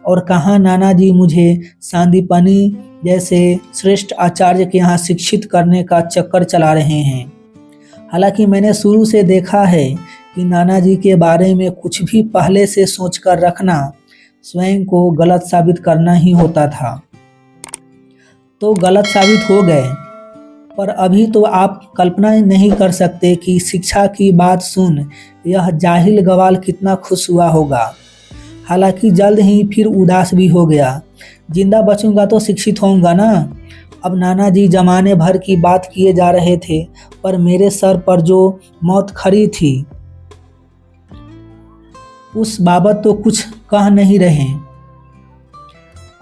और कहाँ नाना जी मुझे सांदीपनि जैसे श्रेष्ठ आचार्य के यहाँ शिक्षित करने का चक्कर चला रहे हैं। हालांकि मैंने शुरू से देखा है कि नाना जी के बारे में कुछ भी पहले से सोचकर रखना स्वयं को गलत साबित करना ही होता था। तो गलत साबित हो गए, पर अभी तो आप कल्पना नहीं कर सकते कि शिक्षा की बात सुन यह जाहिल गवाल कितना खुश हुआ होगा। हालांकि जल्द ही फिर उदास भी हो गया। जिंदा बचूंगा तो शिक्षित होऊंगा ना। अब नाना जी जमाने भर की बात किए जा रहे थे, पर मेरे सर पर जो मौत खड़ी थी उस बाबत तो कुछ कह नहीं रहे।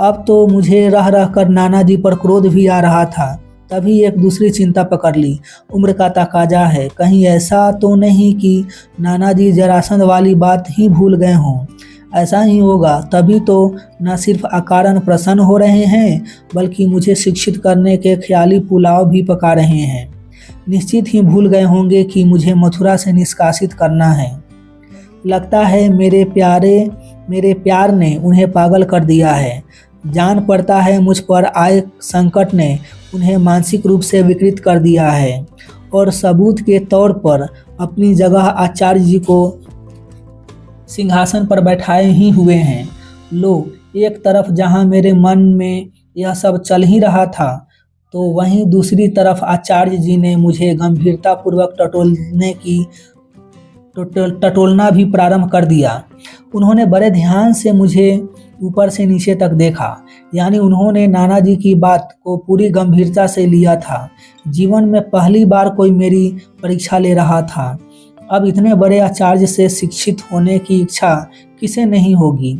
अब तो मुझे रह रह कर नाना जी पर क्रोध भी आ रहा था। तभी एक दूसरी चिंता पकड़ ली। उम्र का तकाजा है, कहीं ऐसा तो नहीं कि नाना जी जरासंध वाली बात ही भूल गए हों। ऐसा ही होगा, तभी तो न सिर्फ अकारण प्रसन्न हो रहे हैं बल्कि मुझे शिक्षित करने के ख्याली पुलाव भी पका रहे हैं। निश्चित ही भूल गए होंगे कि मुझे मथुरा से निष्कासित करना है। लगता है मेरे प्यार ने उन्हें पागल कर दिया है। जान पड़ता है मुझ पर आए संकट ने उन्हें मानसिक रूप से विकृत कर दिया है और सबूत के तौर पर अपनी जगह आचार्य जी को सिंहासन पर बैठाए ही हुए हैं। लो, एक तरफ जहां मेरे मन में यह सब चल ही रहा था, तो वहीं दूसरी तरफ आचार्य जी ने मुझे गंभीरतापूर्वक टटोलना भी प्रारंभ कर दिया। उन्होंने बड़े ध्यान से मुझे ऊपर से नीचे तक देखा, यानी उन्होंने नाना जी की बात को पूरी गंभीरता से लिया था। जीवन में पहली बार कोई मेरी परीक्षा ले रहा था। अब इतने बड़े आचार्य से शिक्षित होने की इच्छा किसे नहीं होगी।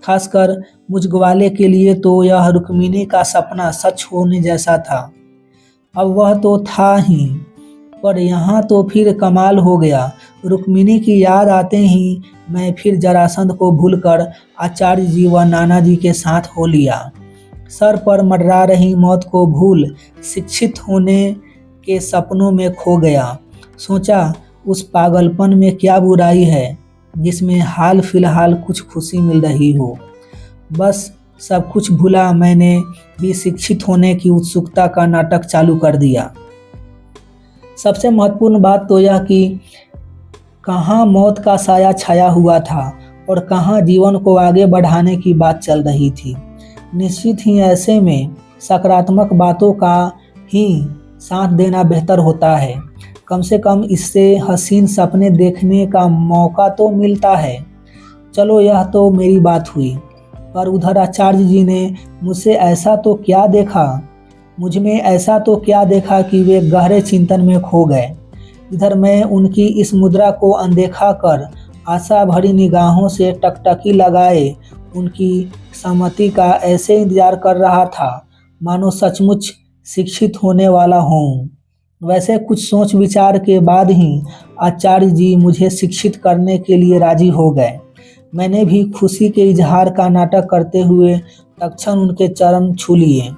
खासकर मुझ ग्वाले के लिए तो यह रुक्मिणी का सपना सच होने जैसा था। अब वह तो था ही, पर यहाँ तो फिर कमाल हो गया। रुक्मिणी की याद आते ही मैं फिर जरासंध को भूलकर आचार्य जी व नाना जी के साथ हो लिया। सर पर मंडरा रही मौत को भूल शिक्षित होने के सपनों में खो गया। सोचा, उस पागलपन में क्या बुराई है जिसमें हाल फिलहाल कुछ खुशी मिल रही हो। बस सब कुछ भूला मैंने भी शिक्षित होने की उत्सुकता का नाटक चालू कर दिया। सबसे महत्वपूर्ण बात तो यह कि कहाँ मौत का साया छाया हुआ था और कहाँ जीवन को आगे बढ़ाने की बात चल रही थी। निश्चित ही ऐसे में सकारात्मक बातों का ही साथ देना बेहतर होता है। कम से कम इससे हसीन सपने देखने का मौका तो मिलता है। चलो, यह तो मेरी बात हुई, पर उधर आचार्य जी ने मुझसे ऐसा तो क्या देखा मुझ में ऐसा तो क्या देखा कि वे गहरे चिंतन में खो गए। इधर मैं उनकी इस मुद्रा को अनदेखा कर आशा भरी निगाहों से टकटकी लगाए उनकी सम्मति का ऐसे इंतजार कर रहा था मानो सचमुच शिक्षित होने वाला हूँ। वैसे कुछ सोच विचार के बाद ही आचार्य जी मुझे शिक्षित करने के लिए राजी हो गए। मैंने भी खुशी के इजहार का नाटक करते हुए तत्क्षण उनके चरण छू लिए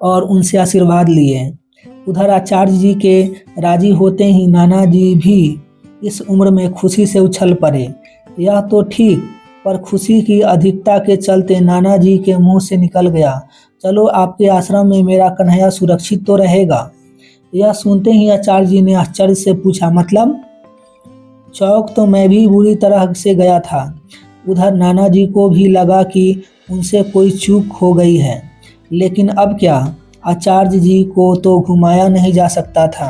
और उनसे आशीर्वाद लिए। उधर आचार्य जी के राजी होते ही नाना जी भी इस उम्र में खुशी से उछल पड़े। यह तो ठीक, पर खुशी की अधिकता के चलते नाना जी के मुंह से निकल गया, चलो आपके आश्रम में मेरा कन्हैया सुरक्षित तो रहेगा। यह सुनते ही आचार्य जी ने आश्चर्य से पूछा, मतलब? चौंक तो मैं भी बुरी तरह से गया था। उधर नाना जी को भी लगा कि उनसे कोई चूक हो गई है, लेकिन अब क्या, आचार्य जी को तो घुमाया नहीं जा सकता था।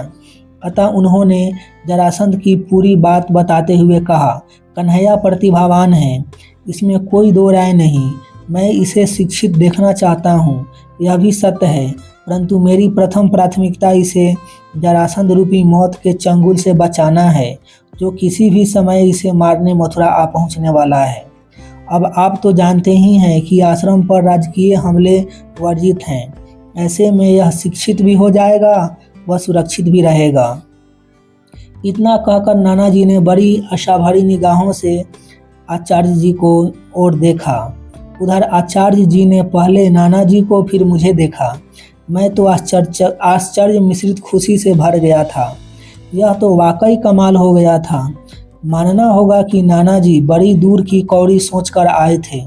अतः उन्होंने जरासंध की पूरी बात बताते हुए कहा, कन्हैया प्रतिभावान है, इसमें कोई दो राय नहीं। मैं इसे शिक्षित देखना चाहता हूँ, यह भी सत्य है, परंतु मेरी प्रथम प्राथमिकता इसे जरासंध रूपी मौत के चंगुल से बचाना है, जो किसी भी समय इसे मारने मथुरा आ पहुँचने वाला है। अब आप तो जानते ही हैं कि आश्रम पर राजकीय हमले वर्जित हैं। ऐसे में यह शिक्षित भी हो जाएगा व सुरक्षित भी रहेगा। इतना कहकर नाना जी ने बड़ी आशा भरी निगाहों से आचार्य जी को ओर देखा। उधर आचार्य जी ने पहले नाना जी को फिर मुझे देखा। मैं तो आश्चर्य मिश्रित खुशी से भर गया था। यह तो वाकई कमाल हो गया था। मानना होगा कि नाना जी बड़ी दूर की कौड़ी सोचकर आए थे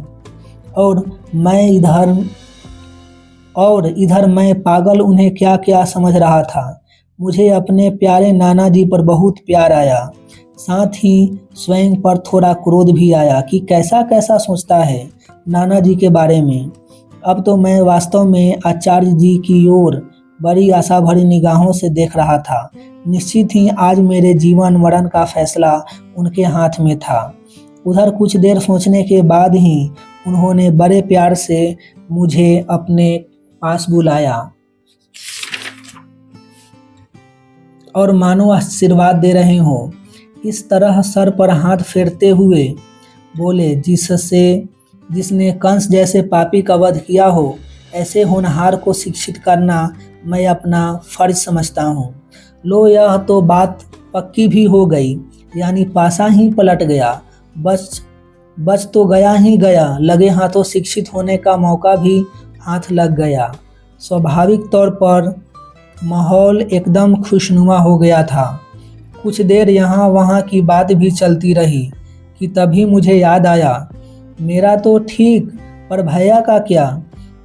और इधर मैं पागल उन्हें क्या क्या समझ रहा था। मुझे अपने प्यारे नाना जी पर बहुत प्यार आया, साथ ही स्वयं पर थोड़ा क्रोध भी आया कि कैसा कैसा सोचता है नाना जी के बारे में। अब तो मैं वास्तव में आचार्य जी की ओर बड़ी आशा भरी निगाहों से देख रहा था। निश्चित ही आज मेरे जीवन मरण का फैसला उनके हाथ में था। उधर कुछ देर सोचने के बाद ही उन्होंने बड़े प्यार से मुझे अपने पास बुलाया और मानो आशीर्वाद दे रहे हो। इस तरह सर पर हाथ फेरते हुए बोले, जिसने कंस जैसे पापी का वध किया हो, ऐसे होनहार को शिक्षित करना मैं अपना फर्ज समझता हूँ। लो, यह तो बात पक्की भी हो गई, यानी पासा ही पलट गया। बस बच तो गया ही गया, लगे हाथों शिक्षित होने का मौका भी हाथ लग गया। स्वाभाविक तौर पर माहौल एकदम खुशनुमा हो गया था। कुछ देर यहाँ वहाँ की बात भी चलती रही कि तभी मुझे याद आया, मेरा तो ठीक, पर भैया का क्या?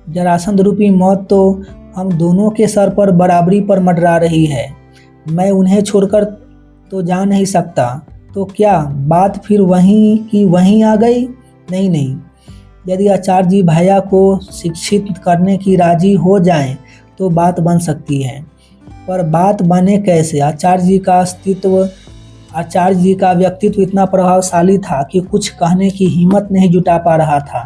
जरासंध रूपी मौत तो हम दोनों के सर पर बराबरी पर मंडरा रही है। मैं उन्हें छोड़कर तो जा नहीं सकता। तो क्या बात फिर वहीं की वहीं आ गई? नहीं नहीं, यदि आचार्य जी भैया को शिक्षित करने की राजी हो जाएं तो बात बन सकती है। पर बात बने कैसे? आचार्य जी का व्यक्तित्व इतना प्रभावशाली था कि कुछ कहने की हिम्मत नहीं जुटा पा रहा था।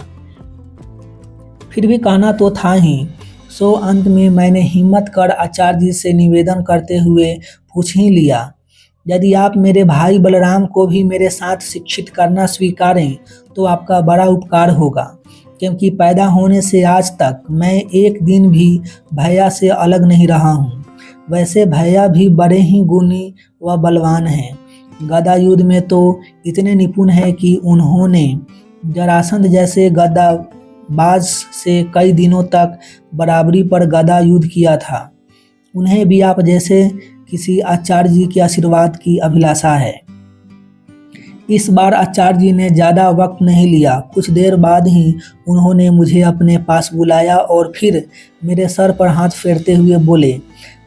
फिर भी कहना तो था ही। सो अंत में मैंने हिम्मत कर आचार्य जी से निवेदन करते हुए पूछ ही लिया, यदि आप मेरे भाई बलराम को भी मेरे साथ शिक्षित करना स्वीकारें तो आपका बड़ा उपकार होगा, क्योंकि पैदा होने से आज तक मैं एक दिन भी भैया से अलग नहीं रहा हूँ। वैसे भैया भी बड़े ही गुणी व बलवान हैं। गदा युद्ध में तो इतने निपुण हैं कि उन्होंने जरासंध जैसे गदाबाज से कई दिनों तक बराबरी पर गदा युद्ध किया था। उन्हें भी आप जैसे किसी आचार्य जी के आशीर्वाद की अभिलाषा है। इस बार आचार्य जी ने ज़्यादा वक्त नहीं लिया। कुछ देर बाद ही उन्होंने मुझे अपने पास बुलाया और फिर मेरे सर पर हाथ फेरते हुए बोले,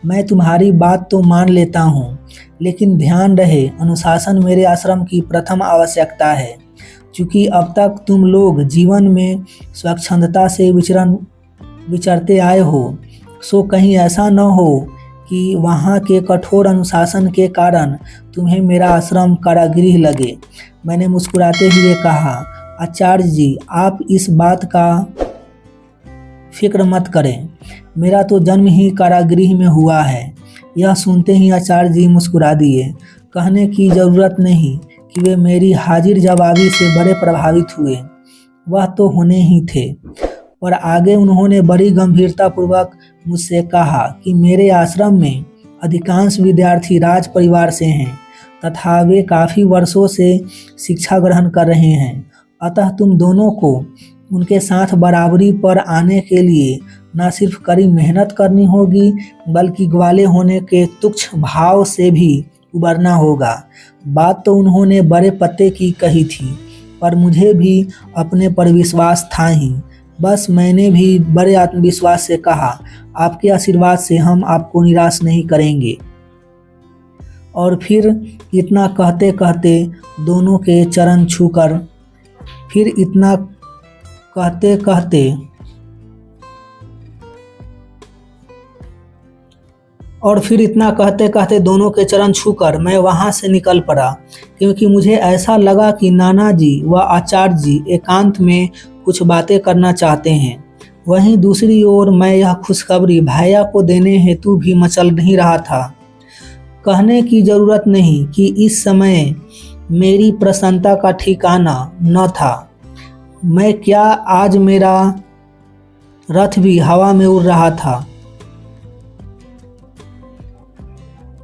मैं तुम्हारी बात तो मान लेता हूँ, लेकिन ध्यान रहे, अनुशासन मेरे आश्रम की प्रथम आवश्यकता है। क्योंकि अब तक तुम लोग जीवन में स्वच्छंदता से विचरते आए हो, सो कहीं ऐसा न हो कि वहाँ के कठोर अनुशासन के कारण तुम्हें मेरा आश्रम कारागृह लगे। मैंने मुस्कुराते हुए कहा, आचार्य जी आप इस बात का फिक्र मत करें, मेरा तो जन्म ही कारागृह में हुआ है। यह सुनते ही आचार्य जी मुस्कुरा दिए। कहने की ज़रूरत नहीं कि वे मेरी हाजिर जवाबी से बड़े प्रभावित हुए, वह तो होने ही थे। और आगे उन्होंने बड़ी गंभीरतापूर्वक मुझसे कहा कि मेरे आश्रम में अधिकांश विद्यार्थी राज परिवार से हैं तथा वे काफ़ी वर्षों से शिक्षा ग्रहण कर रहे हैं। अतः तुम दोनों को उनके साथ बराबरी पर आने के लिए न सिर्फ कड़ी मेहनत करनी होगी, बल्कि ग्वाले होने के तुच्छ भाव से भी उबरना होगा। बात तो उन्होंने बड़े पत्ते की कही थी, पर मुझे भी अपने पर विश्वास था ही। बस मैंने भी बड़े आत्मविश्वास से कहा, आपके आशीर्वाद से हम आपको निराश नहीं करेंगे। और फिर इतना कहते कहते दोनों के चरण छूकर दोनों के चरण छूकर मैं वहाँ से निकल पड़ा, क्योंकि मुझे ऐसा लगा कि नाना जी व आचार्य जी एकांत में कुछ बातें करना चाहते हैं। वहीं दूसरी ओर मैं यह खुशखबरी भैया को देने हेतु भी मचल नहीं रहा था। कहने की ज़रूरत नहीं कि इस समय मेरी प्रसन्नता का ठिकाना न था। मैं क्या, आज मेरा रथ भी हवा में उड़ रहा था।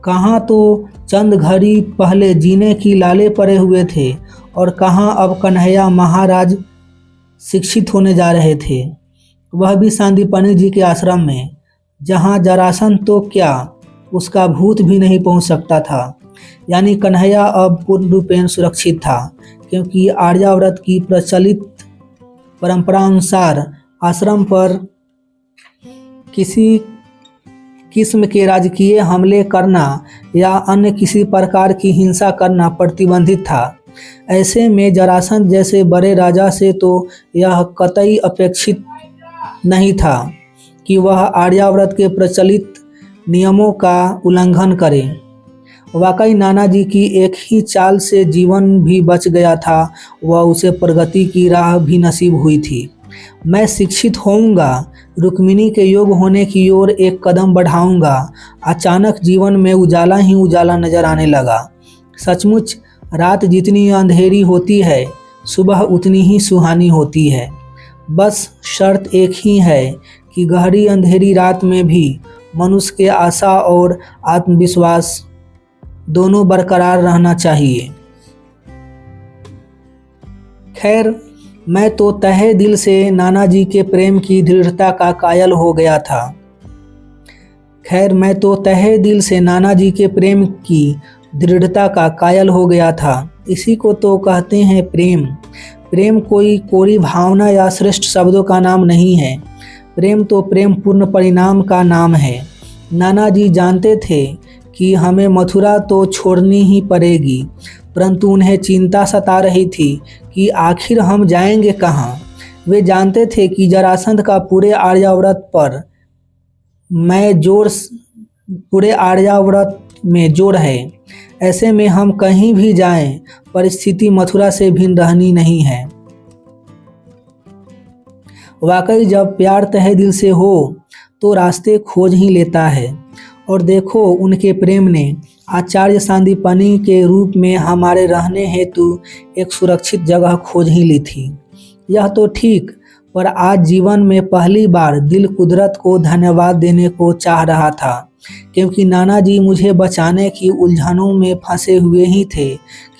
कहाँ तो चंद घड़ी पहले जीने की लाले पड़े हुए थे और कहाँ अब कन्हैया महाराज शिक्षित होने जा रहे थे, वह भी सांदीपनि जी के आश्रम में, जहाँ जरासंध तो क्या उसका भूत भी नहीं पहुँच सकता था। यानी कन्हैया अब पूर्ण रूपेण सुरक्षित था, क्योंकि आर्यावर्त की प्रचलित परंपरा अनुसार आश्रम पर किसी किस्म के राजकीय हमले करना या अन्य किसी प्रकार की हिंसा करना प्रतिबंधित था। ऐसे में जरासंध जैसे बड़े राजा से तो यह कतई अपेक्षित नहीं था कि वह आर्यावर्त के प्रचलित नियमों का उल्लंघन करे। वाकई नाना जी की एक ही चाल से जीवन भी बच गया था व उसे प्रगति की राह भी नसीब हुई थी। मैं शिक्षित होऊंगा, रुक्मिणी के योग होने की ओर एक कदम बढ़ाऊंगा। अचानक जीवन में उजाला ही उजाला नजर आने लगा। सचमुच रात जितनी अंधेरी होती है, सुबह उतनी ही सुहानी होती है। बस शर्त एक ही है कि गहरी अंधेरी रात में भी मनुष्य के आशा और आत्मविश्वास दोनों बरकरार रहना चाहिए। खैर, मैं तो तहे दिल से नाना जी के प्रेम की दृढ़ता का कायल हो गया था। मैं तो तहे दिल से नाना जी के प्रेम की दृढ़ता का कायल हो गया था। इसी को तो कहते हैं प्रेम। प्रेम कोई कोरी भावना या श्रेष्ठ शब्दों का नाम नहीं है। प्रेम तो प्रेम पूर्ण परिणाम का नाम है। नाना जी जानते थे कि हमें मथुरा तो छोड़नी ही पड़ेगी, परंतु उन्हें चिंता सता रही थी कि आखिर हम जाएंगे कहाँ। वे जानते थे कि जरासंध का पूरे आर्यावर्त में जोर है। ऐसे में हम कहीं भी जाएं, परिस्थिति मथुरा से भिन्न रहनी नहीं है। वाकई जब प्यार तहे दिल से हो तो रास्ते खोज ही लेता है। और देखो, उनके प्रेम ने आचार्य सांदीपनि के रूप में हमारे रहने हेतु एक सुरक्षित जगह खोज ही ली थी। यह तो ठीक, पर आज जीवन में पहली बार दिल कुदरत को धन्यवाद देने को चाह रहा था, क्योंकि नाना जी मुझे बचाने की उलझनों में फंसे हुए ही थे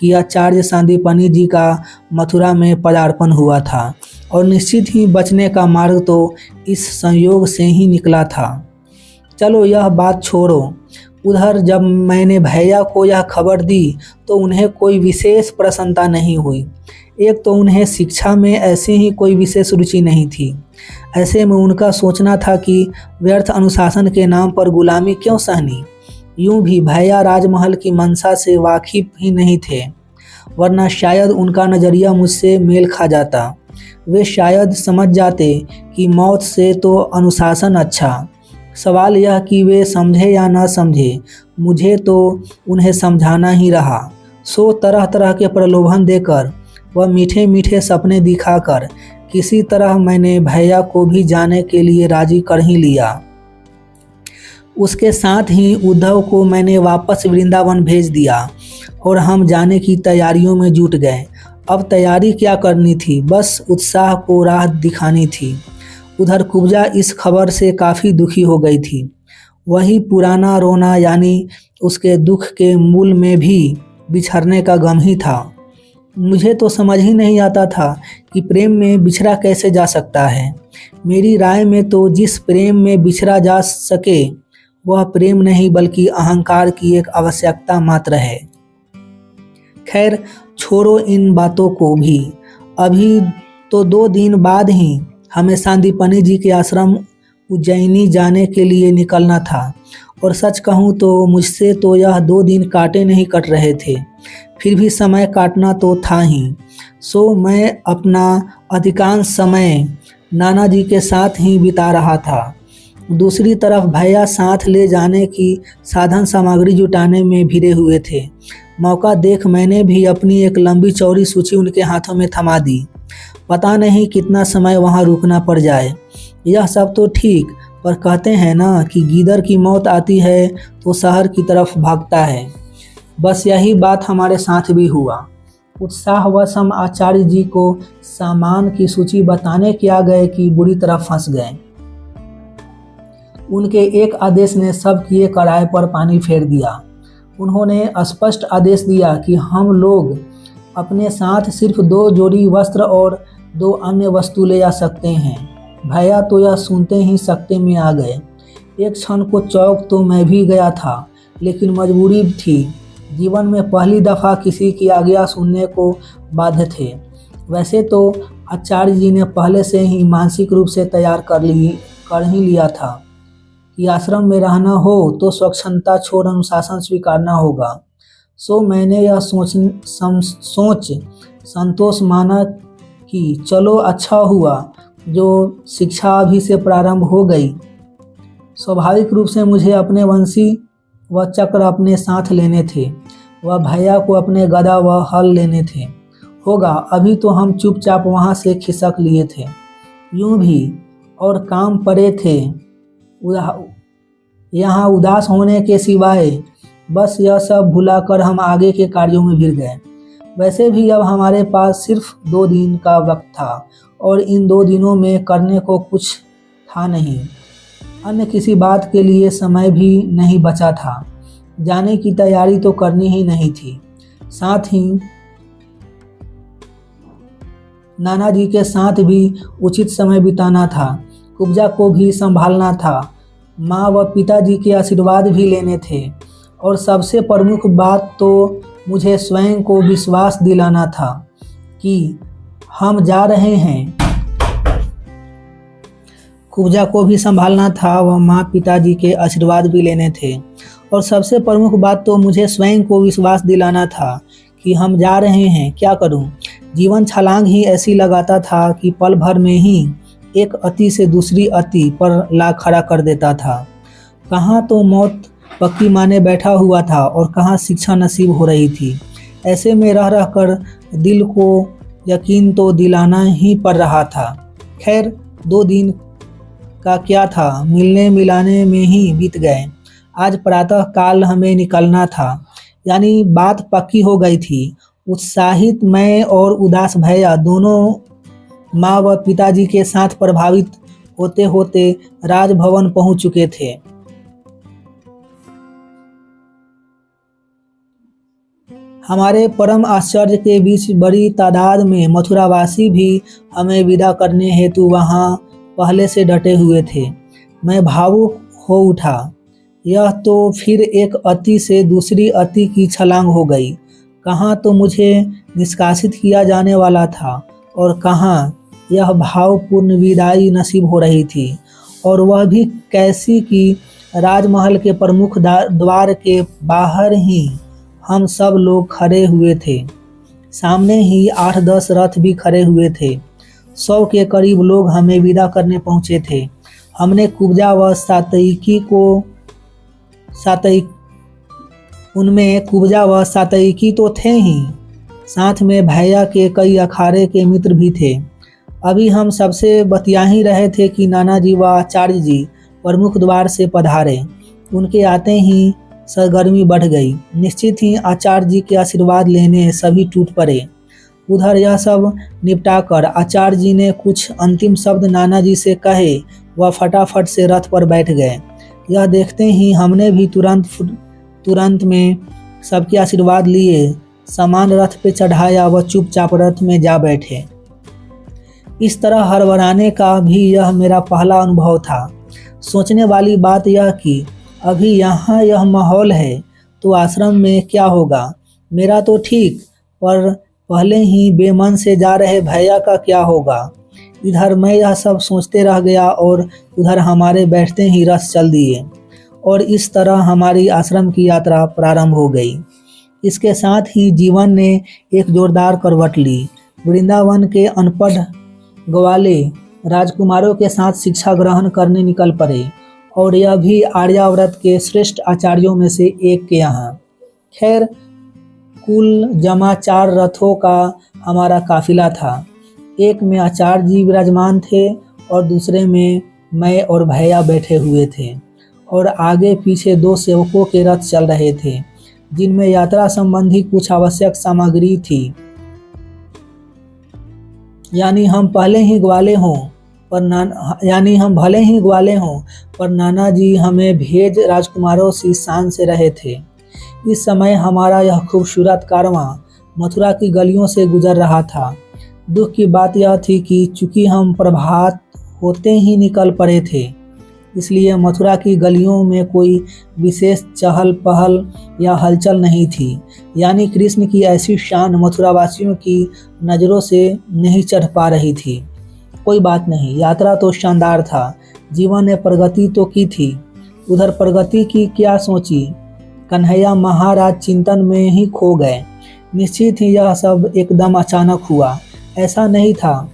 कि आचार्य सांदीपनि जी का मथुरा में पदार्पण हुआ था, और निश्चित ही बचने का मार्ग तो इस संयोग से ही निकला था। चलो यह बात छोड़ो। उधर जब मैंने भैया को यह खबर दी तो उन्हें कोई विशेष प्रसन्नता नहीं हुई। एक तो उन्हें शिक्षा में ऐसी ही कोई विशेष रुचि नहीं थी। ऐसे में उनका सोचना था कि व्यर्थ अनुशासन के नाम पर गुलामी क्यों सहनी। यूं भी भैया राजमहल की मंशा से वाकिफ ही नहीं थे, वरना शायद उनका नज़रिया मुझसे मेल खा जाता। वे शायद समझ जाते कि मौत से तो अनुशासन अच्छा। सवाल यह कि वे समझे या न समझे, मुझे तो उन्हें समझाना ही रहा। सो तरह तरह के प्रलोभन देकर व मीठे मीठे सपने दिखाकर किसी तरह मैंने भैया को भी जाने के लिए राजी कर ही लिया। उसके साथ ही उद्धव को मैंने वापस वृंदावन भेज दिया और हम जाने की तैयारियों में जुट गए। अब तैयारी क्या करनी थी, बस उत्साह को राह दिखानी थी। उधर कुब्जा इस खबर से काफ़ी दुखी हो गई थी। वही पुराना रोना, यानी उसके दुख के मूल में भी बिछड़ने का गम ही था। मुझे तो समझ ही नहीं आता था कि प्रेम में बिछड़ा कैसे जा सकता है। मेरी राय में तो जिस प्रेम में बिछड़ा जा सके वह प्रेम नहीं बल्कि अहंकार की एक आवश्यकता मात्र है। खैर छोड़ो इन बातों को भी। अभी तो 2 दिन बाद ही हमें सांदीपनि जी के आश्रम उज्जैनी जाने के लिए निकलना था, और सच कहूँ तो मुझसे तो यह 2 दिन काटे नहीं कट रहे थे। फिर भी समय काटना तो था ही। सो मैं अपना अधिकांश समय नाना जी के साथ ही बिता रहा था। दूसरी तरफ भैया साथ ले जाने की साधन सामग्री जुटाने में भिड़े हुए थे। मौका देख मैंने भी अपनी एक लंबी चौड़ी सूची उनके हाथों में थमा दी। पता नहीं कितना समय वहाँ रुकना पड़ जाए। यह सब तो ठीक, पर कहते हैं ना कि गीदड़ की मौत आती है तो शहर की तरफ भागता है। बस यही बात हमारे साथ भी हुआ। उत्साहवश हम आचार्य जी को सामान की सूची बताने क्या गए कि बुरी तरह फंस गए। उनके एक आदेश ने सब किए कढ़ाई पर पानी फेर दिया। उन्होंने स्पष्ट आदेश दिया कि हम लोग अपने साथ सिर्फ 2 जोड़ी वस्त्र और 2 अन्य वस्तु ले जा सकते हैं। भैया तो यह सुनते ही सकते में आ गए। एक क्षण को चौंक तो मैं भी गया था, लेकिन मजबूरी थी। जीवन में पहली दफ़ा किसी की आज्ञा सुनने को बाध्य थे। वैसे तो आचार्य जी ने पहले से ही मानसिक रूप से तैयार कर ही लिया था कि आश्रम में रहना हो तो स्वच्छंदता छोड़ अनुशासन स्वीकारना होगा। सो मैंने यह सोच संतोष माना कि चलो अच्छा हुआ जो शिक्षा अभी से प्रारंभ हो गई। स्वाभाविक रूप से मुझे अपने वंशी व चक्र अपने साथ लेने थे, वह भैया को अपने गदा व हल लेने थे। होगा अभी तो हम चुपचाप वहाँ से खिसक लिए थे। यूं भी और काम पड़े थे यहाँ उदास होने के सिवाय। बस यह सब भुलाकर हम आगे के कार्यों में भिड़ गए। वैसे भी अब हमारे पास सिर्फ 2 दिन का वक्त था और इन 2 दिनों में करने को कुछ था नहीं। अन्य किसी बात के लिए समय भी नहीं बचा था। जाने की तैयारी तो करनी ही नहीं थी। साथ ही नाना जी के साथ भी उचित समय बिताना था, कुब्जा को भी संभालना था, माँ व पिताजी के आशीर्वाद भी लेने थे और सबसे प्रमुख बात तो मुझे स्वयं को विश्वास दिलाना था कि हम जा रहे हैं। कुब्जा को भी संभालना था व माँ पिताजी के आशीर्वाद भी लेने थे और सबसे प्रमुख बात तो मुझे स्वयं को विश्वास दिलाना था कि हम जा रहे हैं। क्या करूं? जीवन छलांग ही ऐसी लगाता था कि पल भर में ही एक अति से दूसरी अति पर ला खड़ा कर देता था। कहाँ तो मौत पक्की माने बैठा हुआ था और कहाँ शिक्षा नसीब हो रही थी। ऐसे में रह रह कर दिल को यकीन तो दिलाना ही पड़ रहा था। खैर 2 दिन का क्या था, मिलने मिलाने में ही बीत गए। आज प्रातः काल हमें निकलना था, यानी बात पक्की हो गई थी। उत्साहित मैं और उदास भैया दोनों माँ व पिताजी के साथ प्रभावित होते होते राजभवन पहुंच चुके थे। हमारे परम आश्चर्य के बीच बड़ी तादाद में मथुरावासी भी हमें विदा करने हेतु वहां पहले से डटे हुए थे। मैं भावुक हो उठा। यह तो फिर एक अति से दूसरी अति की छलांग हो गई। कहाँ तो मुझे निष्कासित किया जाने वाला था और कहाँ यह भावपूर्ण विदाई नसीब हो रही थी, और वह भी कैसी कि राजमहल के प्रमुख द्वार के बाहर ही हम सब लोग खड़े हुए थे। सामने ही 8-10 रथ भी खड़े हुए थे। 100 के करीब लोग हमें विदा करने पहुँचे थे। हमने कुब्जा व उनमें कुब्जा व सातयिकी तो थे ही, साथ में भैया के कई अखाड़े के मित्र भी थे। अभी हम सबसे बतिया ही रहे थे कि नाना जी व आचार्य जी प्रमुख द्वार से पधारे। उनके आते ही सरगर्मी बढ़ गई। निश्चित ही आचार्य जी के आशीर्वाद लेने सभी टूट पड़े। उधर यह सब निपटाकर आचार्य जी ने कुछ अंतिम शब्द नाना जी से कहे व फटाफट से रथ पर बैठ गए। यह देखते ही हमने भी तुरंत में सबके आशीर्वाद लिए, सामान रथ पे चढ़ाया व चुपचाप रथ में जा बैठे। इस तरह हड़बड़ाने का भी यह मेरा पहला अनुभव था। सोचने वाली बात यह कि अभी यहाँ यह माहौल है तो आश्रम में क्या होगा। मेरा तो ठीक, पर पहले ही बेमन से जा रहे भैया का क्या होगा। इधर मैं यह सब सोचते रह गया और उधर हमारे बैठते ही रथ चल दिए और इस तरह हमारी आश्रम की यात्रा प्रारंभ हो गई। इसके साथ ही जीवन ने एक जोरदार करवट ली। वृंदावन के अनपढ़ ग्वाले राजकुमारों के साथ शिक्षा ग्रहण करने निकल पड़े, और यह भी आर्यावर्त के श्रेष्ठ आचार्यों में से एक के यहाँ। खैर कुल जमा 4 रथों का हमारा काफिला था। एक में आचार्य जी विराजमान थे और दूसरे में मैं और भैया बैठे हुए थे, और आगे पीछे 2 सेवकों के रथ चल रहे थे जिनमें यात्रा संबंधी कुछ आवश्यक सामग्री थी। यानी हम भले ही ग्वाले हों पर नाना जी हमें भेज राजकुमारों सी शान से रहे थे। इस समय हमारा यह खूबसूरत कारवां मथुरा की गलियों से गुजर रहा था। दुख की बात यह थी कि चूंकि हम प्रभात होते ही निकल पड़े थे, इसलिए मथुरा की गलियों में कोई विशेष चहल पहल या हलचल नहीं थी। यानी कृष्ण की ऐसी शान मथुरावासियों की नज़रों से नहीं चढ़ पा रही थी। कोई बात नहीं, यात्रा तो शानदार था। जीवन ने प्रगति तो की थी। उधर प्रगति की क्या सोची, कन्हैया महाराज चिंतन में ही खो गए। निश्चित ही यह सब एकदम अचानक हुआ, ऐसा नहीं था।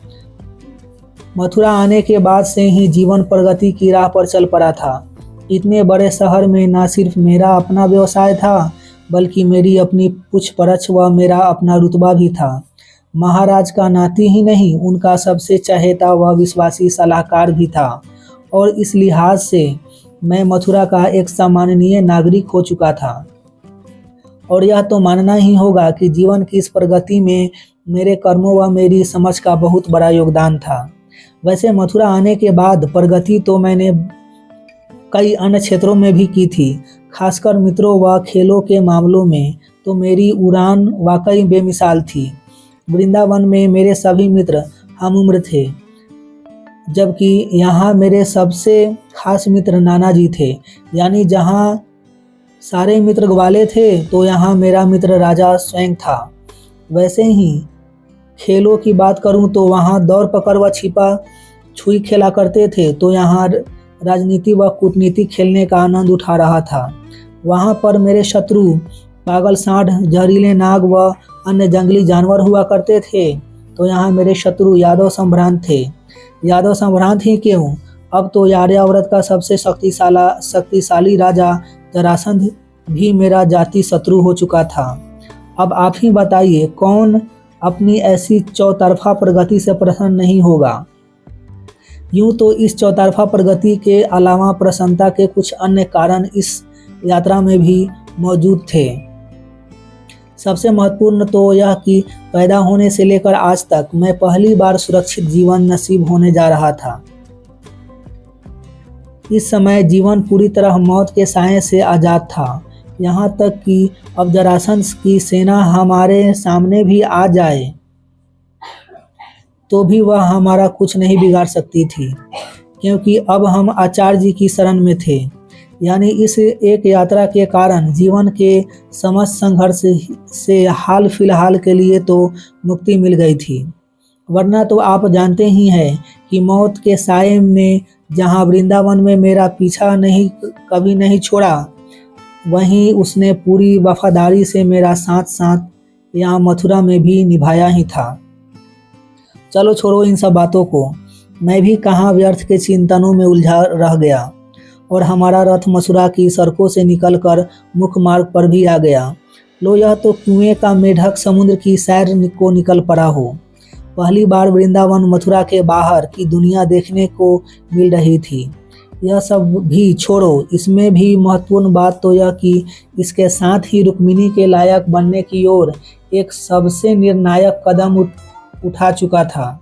मथुरा आने के बाद से ही जीवन प्रगति की राह पर चल पड़ा था। इतने बड़े शहर में न सिर्फ मेरा अपना व्यवसाय था, बल्कि मेरी अपनी पूछपरछ व मेरा अपना रुतबा भी था। महाराज का नाती ही नहीं, उनका सबसे चहेता व विश्वासी सलाहकार भी था, और इस लिहाज से मैं मथुरा का एक सम्माननीय नागरिक हो चुका था। और यह तो मानना ही होगा कि जीवन की इस प्रगति में मेरे कर्मों व मेरी समझ का बहुत बड़ा योगदान था। वैसे मथुरा आने के बाद प्रगति तो मैंने कई अन्य क्षेत्रों में भी की थी। खासकर मित्रों व खेलों के मामलों में तो मेरी उड़ान वाकई बेमिसाल थी। वृंदावन में मेरे सभी मित्र हम उम्र थे, जबकि यहाँ मेरे सबसे खास मित्र नाना जी थे। यानी जहाँ सारे मित्र ग्वाले थे तो यहाँ मेरा मित्र राजा स्वयं था। वैसे ही खेलों की बात करूँ तो वहाँ दौड़ पकड़ व छिपा छुई खेला करते थे, तो यहाँ राजनीति व कूटनीति खेलने का आनंद उठा रहा था। वहाँ पर मेरे शत्रु पागल सांड, जहरीले नाग व अन्य जंगली जानवर हुआ करते थे, तो यहाँ मेरे शत्रु यादव संभ्रांत थे। यादव संभ्रांत ही क्यों, अब तो आर्यावर्त का सबसे शक्तिशाली राजा जरासंध भी मेरा जाति शत्रु हो चुका था। अब आप ही बताइए, कौन अपनी ऐसी चौतरफा प्रगति से प्रसन्न नहीं होगा। यूं तो इस चौतरफा प्रगति के अलावा प्रसन्नता के कुछ अन्य कारण इस यात्रा में भी मौजूद थे। सबसे महत्वपूर्ण तो यह कि पैदा होने से लेकर आज तक मैं पहली बार सुरक्षित जीवन नसीब होने जा रहा था। इस समय जीवन पूरी तरह मौत के साए से आज़ाद था। यहाँ तक कि अब जरासंध की सेना हमारे सामने भी आ जाए तो भी वह हमारा कुछ नहीं बिगाड़ सकती थी, क्योंकि अब हम आचार्य जी की शरण में थे। यानी इस एक यात्रा के कारण जीवन के समस्त संघर्ष से हाल फिलहाल के लिए तो मुक्ति मिल गई थी। वरना तो आप जानते ही हैं कि मौत के साए में जहाँ वृंदावन में मेरा पीछा कभी नहीं छोड़ा, वहीं उसने पूरी वफादारी से मेरा साथ साथ यहाँ मथुरा में भी निभाया ही था। चलो छोड़ो इन सब बातों को, मैं भी कहाँ व्यर्थ के चिंतनों में उलझा रह गया और हमारा रथ मथुरा की सड़कों से निकलकर मुख्य मार्ग पर भी आ गया। लो, यह तो कुएं का मेढक समुद्र की सैर को निकल पड़ा हो। पहली बार वृंदावन मथुरा के बाहर की दुनिया देखने को मिल रही थी। यह सब भी छोड़ो, इसमें भी महत्वपूर्ण बात तो यह कि इसके साथ ही रुक्मिणी के लायक बनने की ओर एक सबसे निर्णायक कदम उठा चुका था।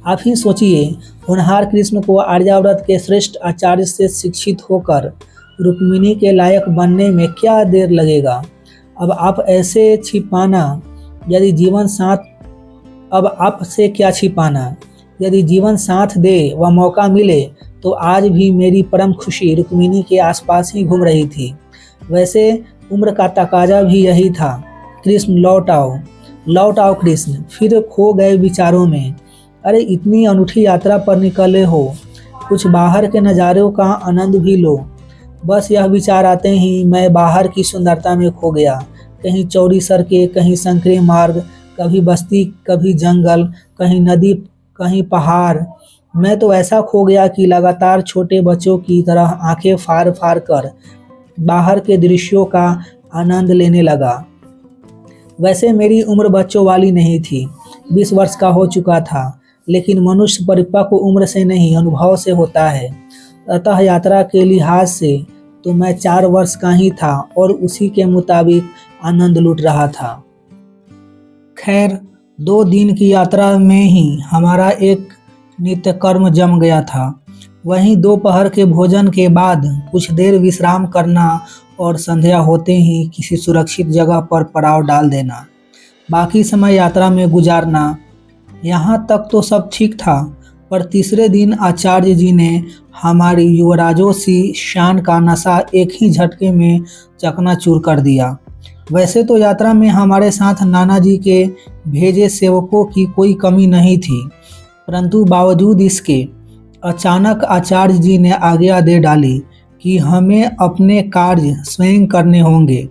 आप ही सोचिए, होनहार कृष्ण को आर्यावर्त के श्रेष्ठ आचार्य से शिक्षित होकर रुक्मिणी के लायक बनने में क्या देर लगेगा। अब आपसे क्या छिपाना, यदि जीवन साथ दे व मौका मिले तो आज भी मेरी परम खुशी रुक्मिणी के आसपास ही घूम रही थी। वैसे उम्र का तकाजा भी यही था। कृष्ण लौट आओ कृष्ण, फिर खो गए विचारों में। अरे इतनी अनूठी यात्रा पर निकले हो, कुछ बाहर के नज़ारों का आनंद भी लो। बस यह विचार आते ही मैं बाहर की सुंदरता में खो गया। कहीं चौड़ी सड़कें, कहीं संकरे मार्ग, कभी बस्ती, कभी जंगल, कहीं नदी, कहीं पहाड़। मैं तो ऐसा खो गया कि लगातार छोटे बच्चों की तरह आंखें फाड़ फाड़ कर बाहर के दृश्यों का आनंद लेने लगा। वैसे मेरी उम्र बच्चों वाली नहीं थी, 20 वर्ष का हो चुका था, लेकिन मनुष्य परिपक्व उम्र से नहीं अनुभव से होता है। अतः यात्रा के लिहाज से तो मैं 4 वर्ष का ही था और उसी के मुताबिक आनंद लूट रहा था। खैर, 2 दिन की यात्रा में ही हमारा एक नित्य कर्म जम गया था। वहीं दोपहर के भोजन के बाद कुछ देर विश्राम करना और संध्या होते ही किसी सुरक्षित जगह पर पड़ाव डाल देना, बाकी समय यात्रा में गुजारना। यहाँ तक तो सब ठीक था, पर तीसरे दिन आचार्य जी ने हमारी युवराजों सी शान का नशा एक ही झटके में चकनाचूर कर दिया। वैसे तो यात्रा में हमारे साथ नाना जी के भेजे सेवकों की कोई कमी नहीं थी, परंतु बावजूद इसके अचानक आचार्य जी ने आज्ञा दे डाली कि हमें अपने कार्य स्वयं करने होंगे।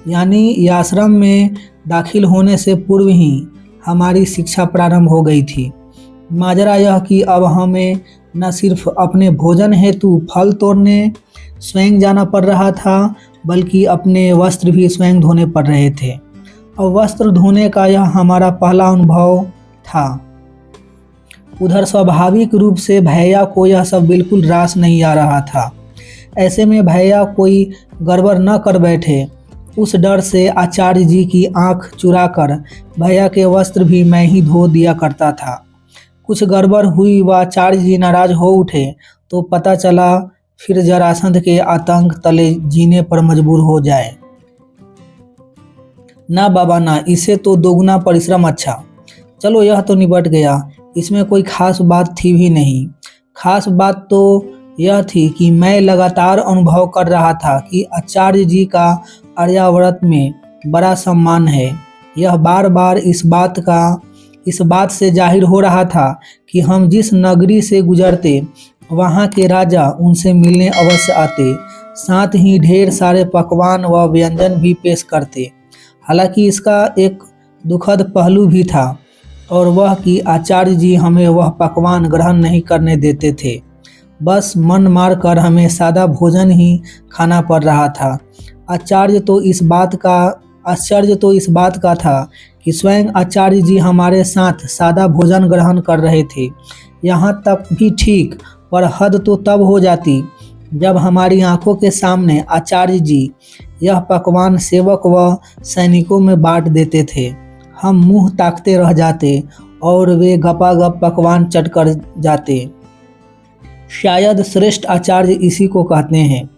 यानी आश्रम में दाखिल होने से पूर्व ही हमारी शिक्षा प्रारंभ हो गई थी। माजरा यह कि अब हमें न सिर्फ अपने भोजन हेतु फल तोड़ने स्वयं जाना पड़ रहा था, बल्कि अपने वस्त्र भी स्वयं धोने पड़ रहे थे। और वस्त्र धोने का यह हमारा पहला अनुभव था। उधर स्वाभाविक रूप से भैया को यह सब बिल्कुल रास नहीं आ रहा था। ऐसे में भैया कोई गड़बड़ न कर बैठे, उस डर से आचार्य जी की आंख चुराकर भैया के वस्त्र भी मैं ही धो दिया करता था। कुछ गड़बड़ हुई व आचार्य जी नाराज हो उठे तो पता चला फिर जरासंध के आतंक तले जीने पर मजबूर हो जाए। ना बाबा ना, इसे तो दोगुना परिश्रम अच्छा। चलो यह तो निपट गया, इसमें कोई खास बात थी भी नहीं। खास बात तो यह थी कि मैं लगातार अनुभव कर रहा था कि आचार्य जी का आर्यावर्त में बड़ा सम्मान है। यह बार बार इस बात से जाहिर हो रहा था कि हम जिस नगरी से गुजरते वहाँ के राजा उनसे मिलने अवश्य आते, साथ ही ढेर सारे पकवान व व्यंजन भी पेश करते। हालांकि इसका एक दुखद पहलू भी था, और वह कि आचार्य जी हमें वह पकवान ग्रहण नहीं करने देते थे। बस मन मार कर हमें सादा भोजन ही खाना पड़ रहा था। आश्चर्य तो इस बात का था कि स्वयं आचार्य जी हमारे साथ सादा भोजन ग्रहण कर रहे थे। यहाँ तक भी ठीक, पर हद तो तब हो जाती जब हमारी आंखों के सामने आचार्य जी यह पकवान सेवक व सैनिकों में बांट देते थे। हम मुंह ताकते रह जाते और वे गपागप पकवान चटकर जाते। शायद श्रेष्ठ आचार्य इसी को कहते हैं,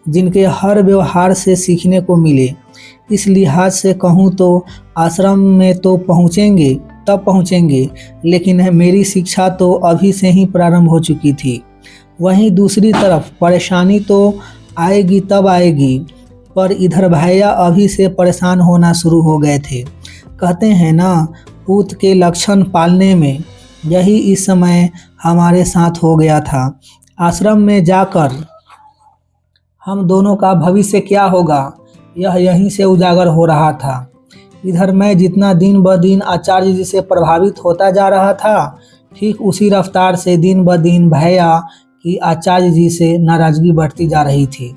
जिनके हर व्यवहार से सीखने को मिले। इस लिहाज से कहूँ तो आश्रम में तो पहुँचेंगे, लेकिन मेरी शिक्षा तो अभी से ही प्रारंभ हो चुकी थी। वहीं दूसरी तरफ परेशानी तो आएगी तब आएगी, पर इधर भैया अभी से परेशान होना शुरू हो गए थे। कहते हैं ना, पूत के लक्षण पालने में, यही इस समय हमारे साथ हो गया था। आश्रम में जाकर हम दोनों का भविष्य क्या होगा, यह यहीं से उजागर हो रहा था। इधर मैं जितना दिन ब दिन आचार्य जी से प्रभावित होता जा रहा था, ठीक उसी रफ्तार से दिन ब दिन भैया की आचार्य जी से नाराजगी बढ़ती जा रही थी,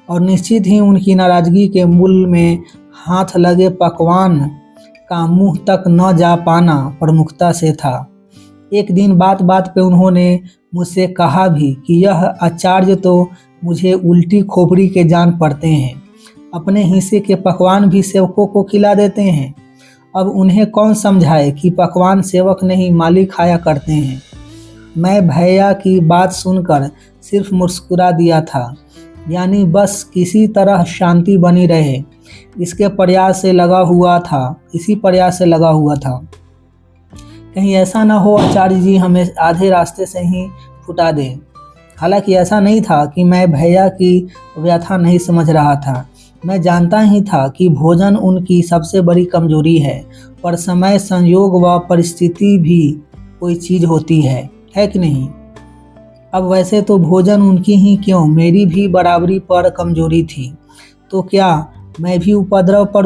और निश्चित ही उनकी नाराजगी के मूल में हाथ लगे पकवान का मुंह तक न जा पाना प्रमुखता से था। एक दिन बात बात पे उन्होंने मुझसे कहा भी कि यह आचार्य तो मुझे उल्टी खोपड़ी के जान पड़ते हैं, अपने हिस्से के पकवान भी सेवकों को खिला देते हैं। अब उन्हें कौन समझाए कि पकवान सेवक नहीं मालिक खाया करते हैं। मैं भैया की बात सुनकर सिर्फ मुस्कुरा दिया था, यानी बस किसी तरह शांति बनी रहे, इसी प्रयास से लगा हुआ था। कहीं ऐसा ना हो आचार्य जी हमें आधे रास्ते से ही छुटा दें। हालांकि ऐसा नहीं था कि मैं भैया की व्यथा नहीं समझ रहा था। मैं जानता ही था कि भोजन उनकी सबसे बड़ी कमजोरी है, पर समय, संयोग व परिस्थिति भी कोई चीज़ होती है कि नहीं। अब वैसे तो भोजन उनकी ही क्यों, मेरी भी बराबरी पर कमजोरी थी। तो क्या मैं भी उपद्रव पर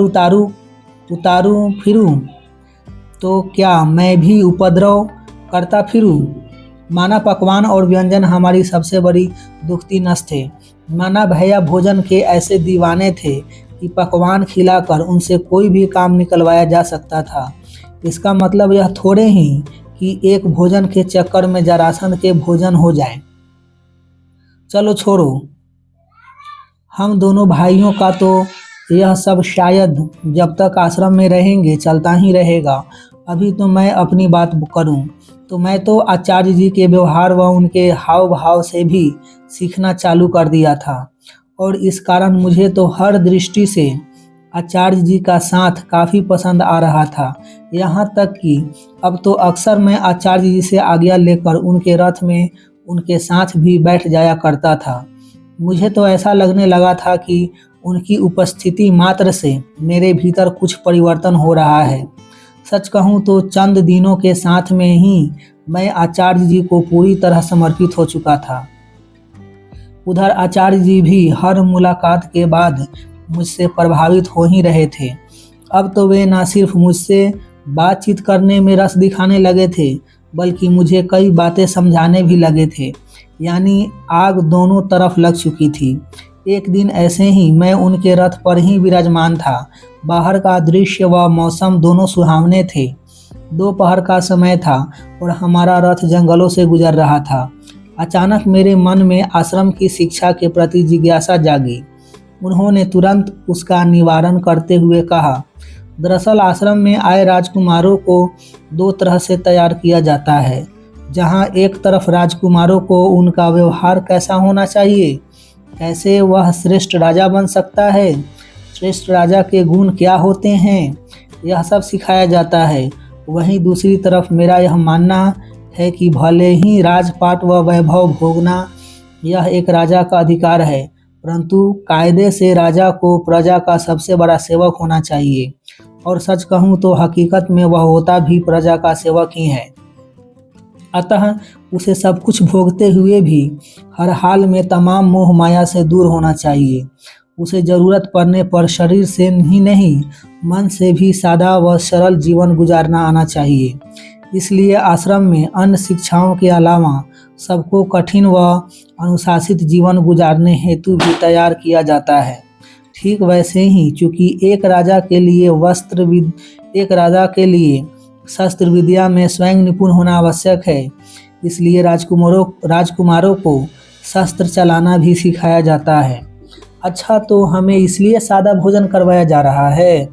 उपद्रव करता फिरूं? माना पकवान और व्यंजन हमारी सबसे बड़ी दुखती नस थे। माना भैया भोजन के ऐसे दीवाने थे कि पकवान खिलाकर उनसे कोई भी काम निकलवाया जा सकता था। इसका मतलब यह थोड़े ही कि एक भोजन के चक्कर में जरासंध के भोजन हो जाए। चलो छोड़ो, हम दोनों भाइयों का तो यह सब शायद जब तक आश्रम में रहेंगे चलता ही रहेगा। अभी तो मैं अपनी बात करूं तो मैं तो आचार्य जी के व्यवहार व उनके हाव भाव से भी सीखना चालू कर दिया था, और इस कारण मुझे तो हर दृष्टि से आचार्य जी का साथ काफ़ी पसंद आ रहा था। यहाँ तक कि अब तो अक्सर मैं आचार्य जी से आज्ञा लेकर उनके रथ में उनके साथ भी बैठ जाया करता था। मुझे तो ऐसा लगने लगा था कि उनकी उपस्थिति मात्र से मेरे भीतर कुछ परिवर्तन हो रहा है। सच कहूँ तो चंद दिनों के साथ में ही मैं आचार्य जी को पूरी तरह समर्पित हो चुका था। उधर आचार्य जी भी हर मुलाकात के बाद मुझसे प्रभावित हो ही रहे थे। अब तो वे न सिर्फ मुझसे बातचीत करने में रस दिखाने लगे थे, बल्कि मुझे कई बातें समझाने भी लगे थे। यानी आग दोनों तरफ लग चुकी थी। एक दिन ऐसे ही मैं उनके रथ पर ही विराजमान था। बाहर का दृश्य व मौसम दोनों सुहावने थे। दोपहर का समय था और हमारा रथ जंगलों से गुजर रहा था। अचानक मेरे मन में आश्रम की शिक्षा के प्रति जिज्ञासा जागी। उन्होंने तुरंत उसका निवारण करते हुए कहा, दरअसल आश्रम में आए राजकुमारों को दो तरह से तैयार किया जाता है। जहाँ एक तरफ राजकुमारों को उनका व्यवहार कैसा होना चाहिए, कैसे वह श्रेष्ठ राजा बन सकता है, श्रेष्ठ राजा के गुण क्या होते हैं, यह सब सिखाया जाता है। वहीं दूसरी तरफ मेरा यह मानना है कि भले ही राजपाट व वैभव भोगना यह एक राजा का अधिकार है, परंतु कायदे से राजा को प्रजा का सबसे बड़ा सेवक होना चाहिए। और सच कहूँ तो हकीकत में वह होता भी प्रजा का सेवक ही है। अतः उसे सब कुछ भोगते हुए भी हर हाल में तमाम मोह माया से दूर होना चाहिए। उसे जरूरत पड़ने पर शरीर से ही नहीं, मन से भी सादा व सरल जीवन गुजारना आना चाहिए। इसलिए आश्रम में अन्य शिक्षाओं के अलावा सबको कठिन व अनुशासित जीवन गुजारने हेतु भी तैयार किया जाता है। ठीक वैसे ही चूँकि एक राजा के लिए शस्त्र विद्या में स्वयं निपुण होना आवश्यक है, इसलिए राजकुमारों को शस्त्र चलाना भी सिखाया जाता है। अच्छा, तो हमें इसलिए सादा भोजन करवाया जा रहा है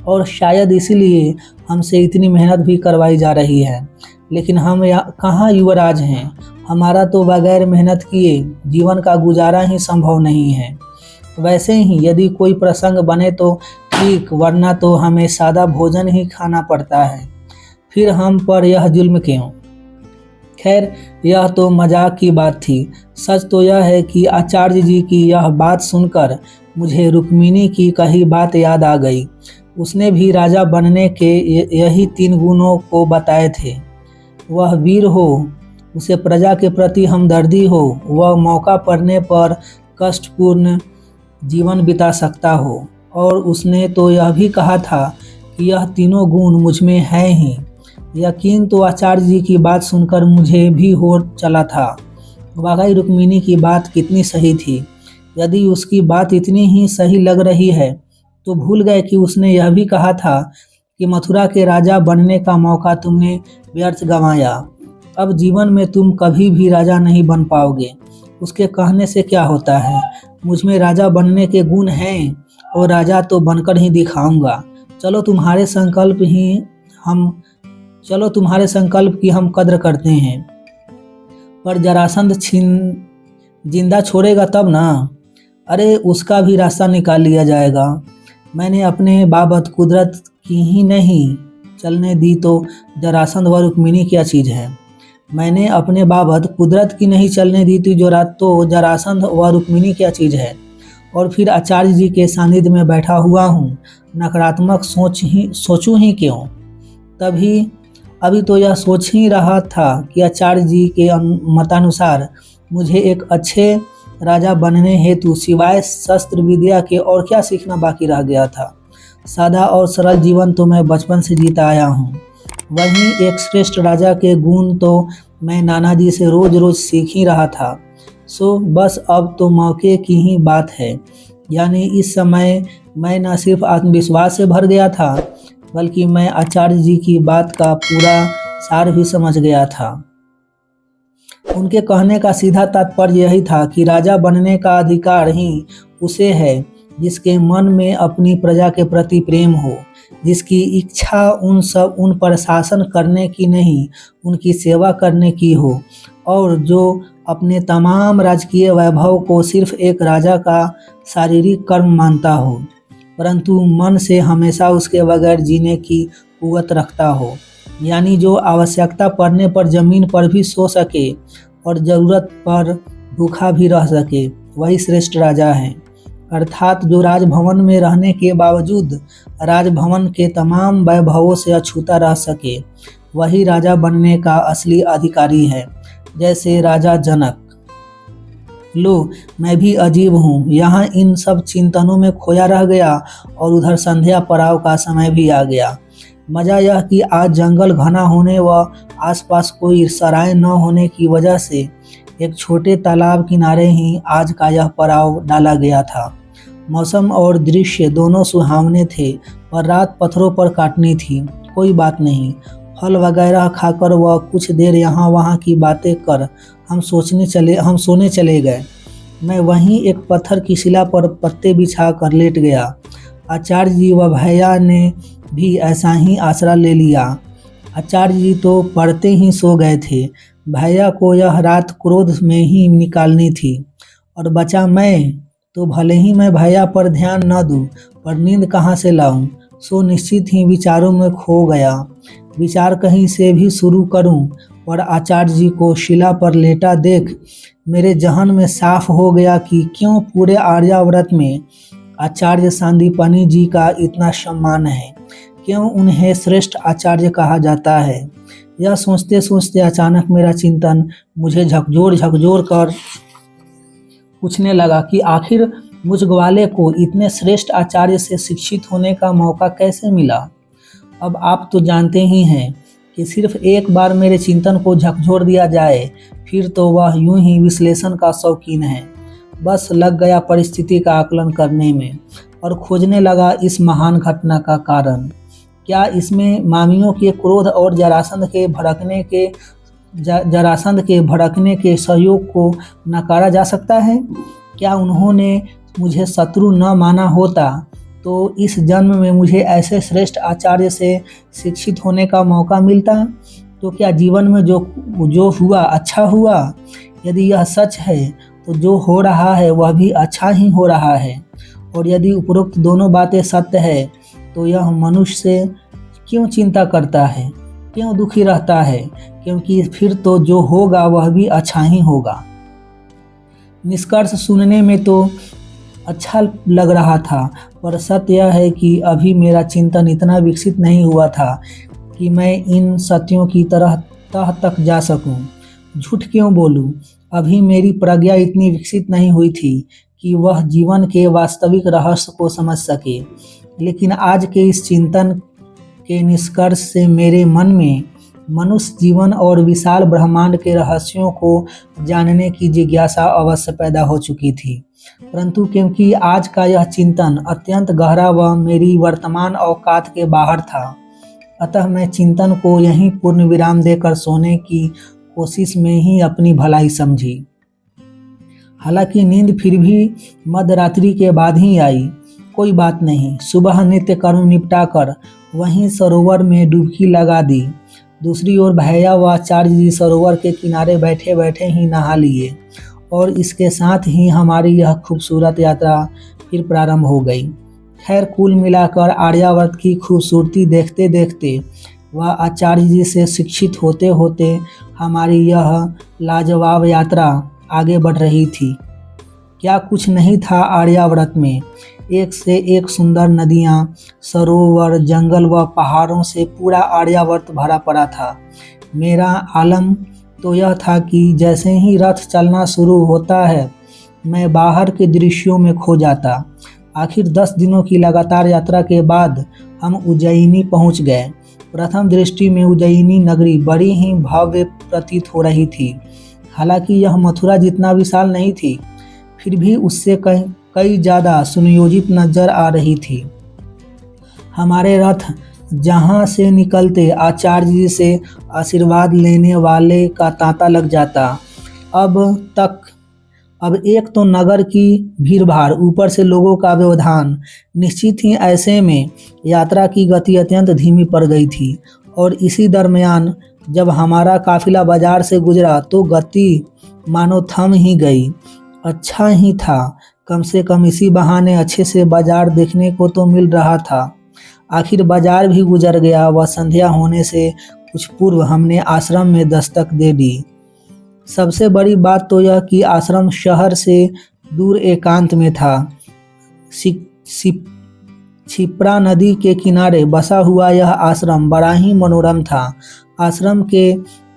और शायद इसीलिए हमसे इतनी मेहनत भी करवाई जा रही है। लेकिन हम कहाँ युवराज हैं? हमारा तो बगैर मेहनत किए जीवन का गुजारा ही संभव नहीं है। वैसे ही यदि कोई प्रसंग बने तो ठीक, वरना तो हमें सादा भोजन ही खाना पड़ता है। फिर हम पर यह जुल्म क्यों? खैर, यह तो मजाक की बात थी। सच तो यह है कि आचार्य जी की यह बात सुनकर मुझे रुक्मिणी की कही बात याद आ गई। उसने भी राजा बनने के यही 3 गुणों को बताए थे। वह वीर हो, उसे प्रजा के प्रति हमदर्दी हो, वह मौका पड़ने पर कष्टपूर्ण जीवन बिता सकता हो, और उसने तो यह भी कहा था कि यह तीनों गुण मुझ में हैं ही। यकीन तो आचार्य जी की बात सुनकर मुझे भी हो चला था। वाकई रुक्मिणी की बात कितनी सही थी। यदि उसकी बात इतनी ही सही लग रही है तो भूल गए कि उसने यह भी कहा था कि मथुरा के राजा बनने का मौका तुमने व्यर्थ गंवाया। अब जीवन में तुम कभी भी राजा नहीं बन पाओगे। उसके कहने से क्या होता है? मुझ में राजा बनने के गुण हैं और राजा तो बनकर ही दिखाऊंगा। चलो तुम्हारे संकल्प की हम कद्र करते हैं। पर जरासंध जिंदा छोड़ेगा तब ना? अरे, उसका भी रास्ता निकाल लिया जाएगा। मैंने अपने बाबत कुदरत की ही नहीं चलने दी तो जरासंध व रुक्मिणी क्या चीज़ है? मैंने अपने बाबत कुदरत की नहीं चलने दी तो जरासंध व रुक्मिणी क्या चीज़ है? और फिर आचार्य जी के सानिध्य में बैठा हुआ हूँ, नकारात्मक सोचूं ही क्यों? अभी तो यह सोच ही रहा था कि आचार्य जी के मतानुसार मुझे एक अच्छे राजा बनने हेतु सिवाय शस्त्र विद्या के और क्या सीखना बाकी रह गया था। सादा और सरल जीवन तो मैं बचपन से जीता आया हूँ। वहीं एक श्रेष्ठ राजा के गुण तो मैं नाना जी से रोज रोज सीख ही रहा था। सो बस अब तो मौके की ही बात है। यानी इस समय मैं न सिर्फ आत्मविश्वास से भर गया था, बल्कि मैं आचार्य जी की बात का पूरा सार भी समझ गया था। उनके कहने का सीधा तात्पर्य यही था कि राजा बनने का अधिकार ही उसे है जिसके मन में अपनी प्रजा के प्रति प्रेम हो, जिसकी इच्छा उन पर शासन करने की नहीं, उनकी सेवा करने की हो, और जो अपने तमाम राजकीय वैभव को सिर्फ एक राजा का शारीरिक कर्म मानता हो, परंतु मन से हमेशा उसके बगैर जीने की कुव्वत रखता हो। यानी जो आवश्यकता पड़ने पर जमीन पर भी सो सके और ज़रूरत पर भूखा भी रह सके, वही श्रेष्ठ राजा है। अर्थात जो राजभवन में रहने के बावजूद राजभवन के तमाम वैभवों से अछूता रह सके, वही राजा बनने का असली अधिकारी है। जैसे राजा जनक। लो, मैं भी अजीब हूँ, यहाँ इन सब चिंतनों में खोया रह गया और उधर संध्या पड़ाव का समय भी आ गया। मज़ा यह कि आज जंगल घना होने व आसपास कोई सराय न होने की वजह से एक छोटे तालाब किनारे ही आज का यह पड़ाव डाला गया था। मौसम और दृश्य दोनों सुहावने थे, पर रात पत्थरों पर काटनी थी। कोई बात नहीं, फल वगैरह खाकर व कुछ देर यहाँ वहाँ की बातें कर हम सोने चले गए। मैं वहीं एक पत्थर की शिला पर पत्ते बिछा कर लेट गया। आचार्य जी व भैया ने भी ऐसा ही आसरा ले लिया। आचार्य जी तो पढ़ते ही सो गए थे। भैया को यह रात क्रोध में ही निकालनी थी, और बचा मैं तो भले ही मैं भैया पर ध्यान न दूं, पर नींद कहाँ से लाऊं? सो निश्चित ही विचारों में खो गया। विचार कहीं से भी शुरू करूं, पर आचार्य जी को शिला पर लेटा देख मेरे जहन में साफ हो गया कि क्यों पूरे आर्यावर्त में आचार्य सांदीपनि जी का इतना सम्मान है, क्यों उन्हें श्रेष्ठ आचार्य कहा जाता है। यह सोचते सोचते अचानक मेरा चिंतन मुझे झकझोर कर पूछने लगा कि आखिर मुझ ग्वाले को इतने श्रेष्ठ आचार्य से शिक्षित होने का मौका कैसे मिला। अब आप तो जानते ही हैं कि सिर्फ एक बार मेरे चिंतन को झकझोर दिया जाए फिर तो वह यूं ही विश्लेषण का शौकीन है। बस लग गया परिस्थिति का आकलन करने में और खोजने लगा इस महान घटना का कारण। क्या इसमें मामियों के क्रोध और जरासंध के भड़कने के सहयोग को नकारा जा सकता है। क्या उन्होंने मुझे शत्रु न माना होता तो इस जन्म में मुझे ऐसे श्रेष्ठ आचार्य से शिक्षित होने का मौका मिलता। तो क्या जीवन में जो हुआ अच्छा हुआ। यदि यह सच है तो जो हो रहा है वह भी अच्छा ही हो रहा है, और यदि उपरोक्त दोनों बातें सत्य है तो यह मनुष्य से क्यों चिंता करता है, क्यों दुखी रहता है, क्योंकि फिर तो जो होगा वह भी अच्छा ही होगा। निष्कर्ष सुनने में तो अच्छा लग रहा था, पर सत्य यह है कि अभी मेरा चिंतन इतना विकसित नहीं हुआ था कि मैं इन सत्यों की तरह तह तक जा सकूं। झूठ क्यों बोलूं, अभी मेरी प्रज्ञा इतनी विकसित नहीं हुई थी कि वह जीवन के वास्तविक रहस्य को समझ सके। लेकिन आज के इस चिंतन के निष्कर्ष से मेरे मन में मनुष्य जीवन और विशाल ब्रह्मांड के रहस्यों को जानने की जिज्ञासा अवश्य पैदा हो चुकी थी। परंतु क्योंकि आज का यह चिंतन अत्यंत गहरा व मेरी वर्तमान औकात के बाहर था, अतः मैं चिंतन को यहीं पूर्ण विराम देकर सोने की कोशिश में ही अपनी भलाई समझी। हालांकि नींद फिर भी मध्यरात्रि के बाद ही आई। कोई बात नहीं, सुबह नित्य कर्म निपटाकर वहीं सरोवर में डुबकी लगा दी। दूसरी ओर भैया व आचार्य जी सरोवर के किनारे बैठे बैठे ही नहा लिए और इसके साथ ही हमारी यह खूबसूरत यात्रा फिर प्रारंभ हो गई। खैर, कुल मिलाकर आर्यावर्त की खूबसूरती देखते देखते व आचार्य जी से शिक्षित होते होते हमारी यह लाजवाब यात्रा आगे बढ़ रही थी। क्या कुछ नहीं था आर्यावर्त में। एक से एक सुंदर नदियाँ, सरोवर, जंगल व पहाड़ों से पूरा आर्यावर्त भरा पड़ा था। मेरा आलम तो यह था कि जैसे ही रथ चलना शुरू होता है मैं बाहर के दृश्यों में खो जाता। आखिर 10 दिनों की लगातार यात्रा के बाद हम उज्जैनी पहुंच गए। प्रथम दृष्टि में उज्जैनी नगरी बड़ी ही भव्य प्रतीत हो रही थी। हालांकि यह मथुरा जितना विशाल नहीं थी, फिर भी उससे कई ज़्यादा सुनियोजित नजर आ रही थी। हमारे रथ जहाँ से निकलते आचार्य जी से आशीर्वाद लेने वाले का तांता लग जाता। अब एक तो नगर की भीड़भाड़, ऊपर से लोगों का व्यवधान। निश्चित ही ऐसे में यात्रा की गति अत्यंत धीमी पड़ गई थी और इसी दरमियान जब हमारा काफिला बाजार से गुजरा तो गति मानो थम ही गई। अच्छा ही था, कम से कम इसी बहाने अच्छे से बाजार देखने को तो मिल रहा था। आखिर बाजार भी गुजर गया व संध्या होने से कुछ पूर्व हमने आश्रम में दस्तक दे दी। सबसे बड़ी बात तो यह कि आश्रम शहर से दूर एकांत में था। छिप्रा नदी के किनारे बसा हुआ यह आश्रम बड़ा ही मनोरम था। आश्रम के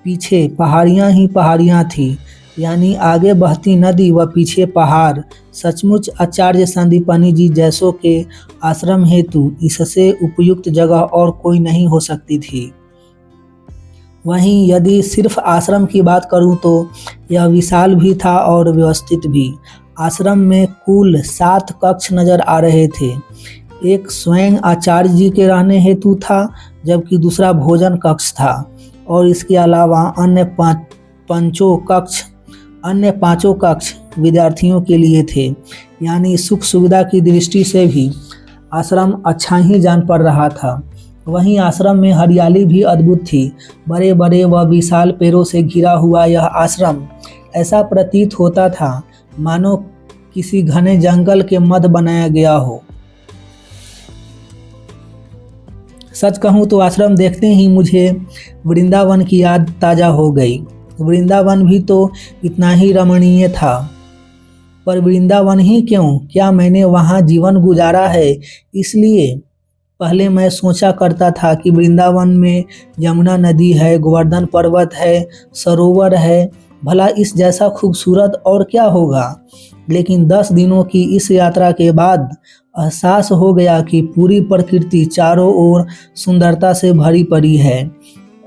पीछे पहाड़ियाँ ही पहाड़ियाँ थी, यानी आगे बहती नदी व पीछे पहाड़। सचमुच आचार्य सांदीपनि जी जैसों के आश्रम हेतु इससे उपयुक्त जगह और कोई नहीं हो सकती थी। वहीं यदि सिर्फ आश्रम की बात करूं तो यह विशाल भी था और व्यवस्थित भी। आश्रम में कुल 7 कक्ष नजर आ रहे थे। एक स्वयं आचार्य जी के रहने हेतु था, जबकि दूसरा भोजन कक्ष था और इसके अलावा अन्य पांचों कक्ष विद्यार्थियों के लिए थे। यानी सुख सुविधा की दृष्टि से भी आश्रम अच्छा ही जान पड़ रहा था। वहीं आश्रम में हरियाली भी अद्भुत थी। बड़े बड़े व विशाल पेड़ों से घिरा हुआ यह आश्रम ऐसा प्रतीत होता था मानो किसी घने जंगल के मध्य बनाया गया हो। सच कहूँ तो आश्रम देखते ही मुझे वृंदावन की याद ताज़ा हो गई। वृंदावन भी तो इतना ही रमणीय था। पर वृंदावन ही क्यों, क्या मैंने वहाँ जीवन गुजारा है इसलिए? पहले मैं सोचा करता था कि वृंदावन में यमुना नदी है, गोवर्धन पर्वत है, सरोवर है, भला इस जैसा खूबसूरत और क्या होगा। लेकिन 10 दिनों की इस यात्रा के बाद एहसास हो गया कि पूरी प्रकृति चारों ओर सुंदरता से भरी पड़ी है।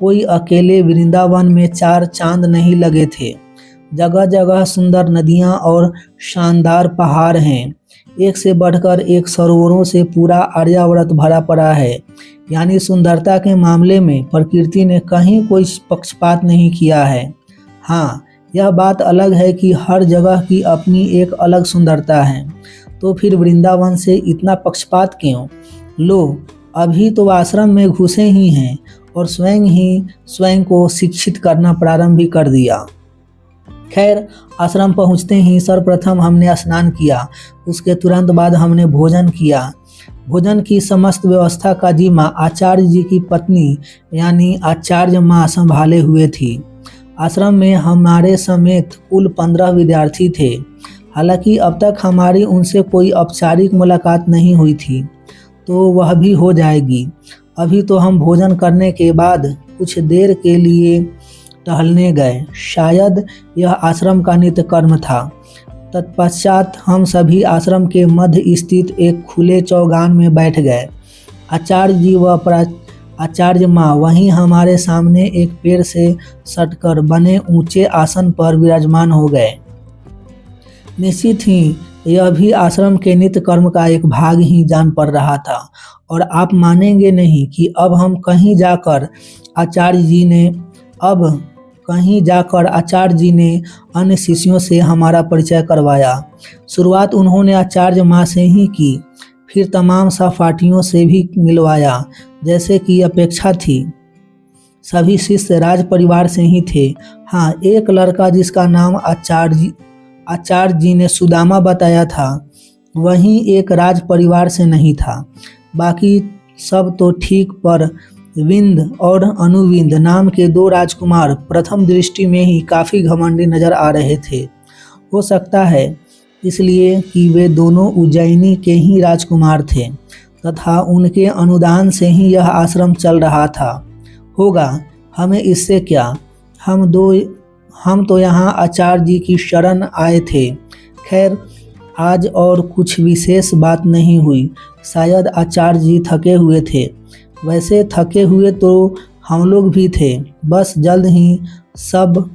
कोई अकेले वृंदावन में 4 चांद नहीं लगे थे। जगह जगह सुंदर नदियाँ और शानदार पहाड़ हैं। एक से बढ़कर एक सरोवरों से पूरा आर्यावर्त भरा पड़ा है। यानी सुंदरता के मामले में प्रकृति ने कहीं कोई पक्षपात नहीं किया है। हाँ, यह बात अलग है कि हर जगह की अपनी एक अलग सुंदरता है। तो फिर वृंदावन से इतना पक्षपात क्यों? लो, अभी तो आश्रम में घुसे ही हैं और स्वयं को शिक्षित करना प्रारंभ भी कर दिया। खैर, आश्रम पहुंचते ही सर्वप्रथम हमने स्नान किया। उसके तुरंत बाद हमने भोजन किया। भोजन की समस्त व्यवस्था का जिम्मा आचार्य जी की पत्नी यानी आचार्य माँ संभाले हुए थी। आश्रम में हमारे समेत कुल 15 विद्यार्थी थे। हालांकि अब तक हमारी उनसे कोई औपचारिक मुलाकात नहीं हुई थी, तो वह भी हो जाएगी। अभी तो हम भोजन करने के बाद कुछ देर के लिए टहलने गए। शायद यह आश्रम का नित्य कर्म था। तत्पश्चात हम सभी आश्रम के मध्य स्थित एक खुले चौगान में बैठ गए। आचार्य जी व आचार्य माँ वहीं हमारे सामने एक पेड़ से सटकर बने ऊंचे आसन पर विराजमान हो गए। निश्चित ही यह भी आश्रम के नित्य कर्म का एक भाग ही जान पड़ रहा था। और आप मानेंगे नहीं कि अब कहीं जाकर आचार्य जी ने अन्य शिष्यों से हमारा परिचय करवाया। शुरुआत उन्होंने आचार्य माँ से ही की, फिर तमाम सहपाठियों से भी मिलवाया। जैसे कि अपेक्षा थी, सभी शिष्य राज परिवार से ही थे। हाँ, एक लड़का जिसका नाम आचार्य जी ने सुदामा बताया था, वहीं एक राज परिवार से नहीं था। बाकी सब तो ठीक, पर विंद और अनुविंद नाम के 2 राजकुमार प्रथम दृष्टि में ही काफ़ी घमंडी नजर आ रहे थे। हो सकता है इसलिए कि वे दोनों उज्जैनी के ही राजकुमार थे तथा उनके अनुदान से ही यह आश्रम चल रहा था। होगा, हमें इससे क्या, हम तो यहाँ आचार्य जी की शरण आए थे। खैर, आज और कुछ विशेष बात नहीं हुई। शायद आचार्य जी थके हुए थे। वैसे थके हुए तो हम लोग भी थे, बस जल्द ही सब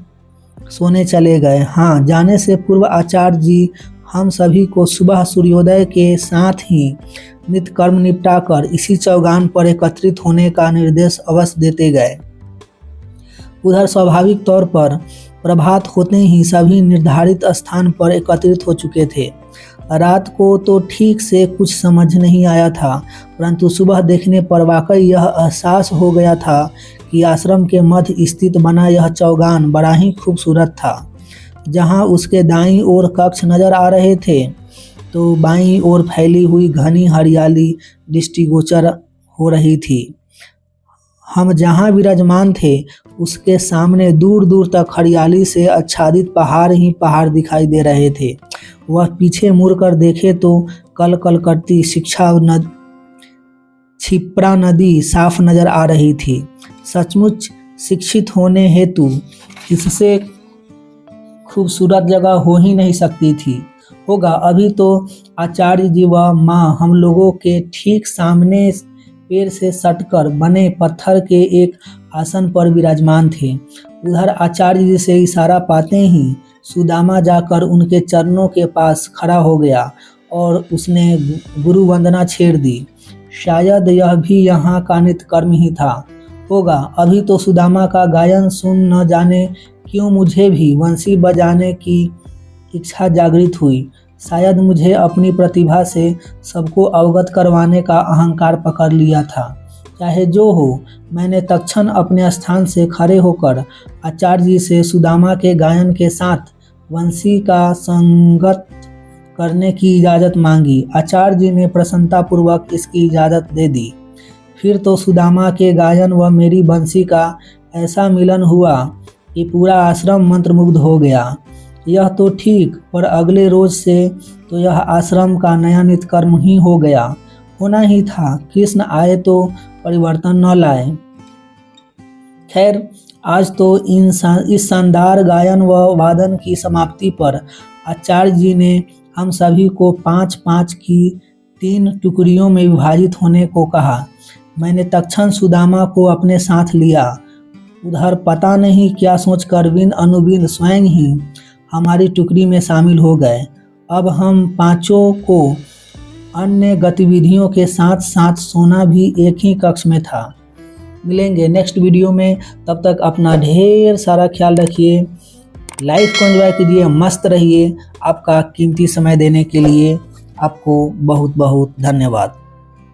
सोने चले गए। हाँ, जाने से पूर्व आचार्य जी हम सभी को सुबह सूर्योदय के साथ ही नित्य कर्म निपटाकर इसी चौगान पर एकत्रित होने का निर्देश अवश्य देते गए। उधर स्वाभाविक तौर पर प्रभात होते ही सभी निर्धारित स्थान पर एकत्रित हो चुके थे। रात को तो ठीक से कुछ समझ नहीं आया था, परंतु सुबह देखने पर वाकई यह एहसास हो गया था कि आश्रम के मध्य स्थित बना यह चौगान बड़ा ही खूबसूरत था। जहाँ उसके दाईं ओर कक्ष नजर आ रहे थे, तो बाईं ओर फैली हुई घनी हरियाली दृष्टिगोचर हो रही थी। हम जहाँ विराजमान थे उसके सामने दूर दूर तक हरियाली से आच्छादित पहाड़ ही पहाड़ दिखाई दे रहे थे। वह पीछे मुड़कर देखे तो कल कल करती क्षिप्रा नदी साफ नजर आ रही थी। सचमुच शिक्षित होने हेतु इससे खूबसूरत जगह हो ही नहीं सकती थी। होगा, अभी तो आचार्य जी व माँ हम लोगों के ठीक सामने पेड़ से सटकर बने पत्थर के एक आसन पर विराजमान थे। उधर आचार्य जी से इशारा पाते ही सुदामा जाकर उनके चरणों के पास खड़ा हो गया और उसने गुरु वंदना छेड़ दी। शायद यह भी यहाँ का नित्य कर्म ही था। होगा, अभी तो सुदामा का गायन सुन न जाने क्यों मुझे भी वंशी बजाने की इच्छा जागृत हुई। शायद मुझे अपनी प्रतिभा से सबको अवगत करवाने का अहंकार पकड़ लिया था। चाहे जो हो, मैंने तत्क्षण अपने स्थान से खड़े होकर आचार्य जी से सुदामा के गायन के साथ वंशी का संगत करने की इजाज़त मांगी। आचार्य जी ने प्रसन्नतापूर्वक इसकी इजाज़त दे दी। फिर तो सुदामा के गायन व मेरी बंसी का ऐसा मिलन हुआ कि पूरा आश्रम मंत्रमुग्ध हो गया। यह तो ठीक, पर अगले रोज से तो यह आश्रम का नया नित्यकर्म ही हो गया। होना ही था, कृष्ण आए तो परिवर्तन न लाए। खैर, आज तो इस शानदार गायन व वादन की समाप्ति पर आचार्य जी ने हम सभी को 5-5 की 3 टुकड़ियों में विभाजित होने को कहा। मैंने तत्क्षण सुदामा को अपने साथ लिया। उधर पता नहीं क्या सोचकर विंद अनुविंद स्वयं ही हमारी टुकड़ी में शामिल हो गए। अब हम पांचों को अन्य गतिविधियों के साथ साथ सोना भी एक ही कक्ष में था। मिलेंगे नेक्स्ट वीडियो में, तब तक अपना ढेर सारा ख्याल रखिए। लाइफ को एंजॉय कीजिए, मस्त रहिए। आपका कीमती समय देने के लिए आपको बहुत बहुत धन्यवाद।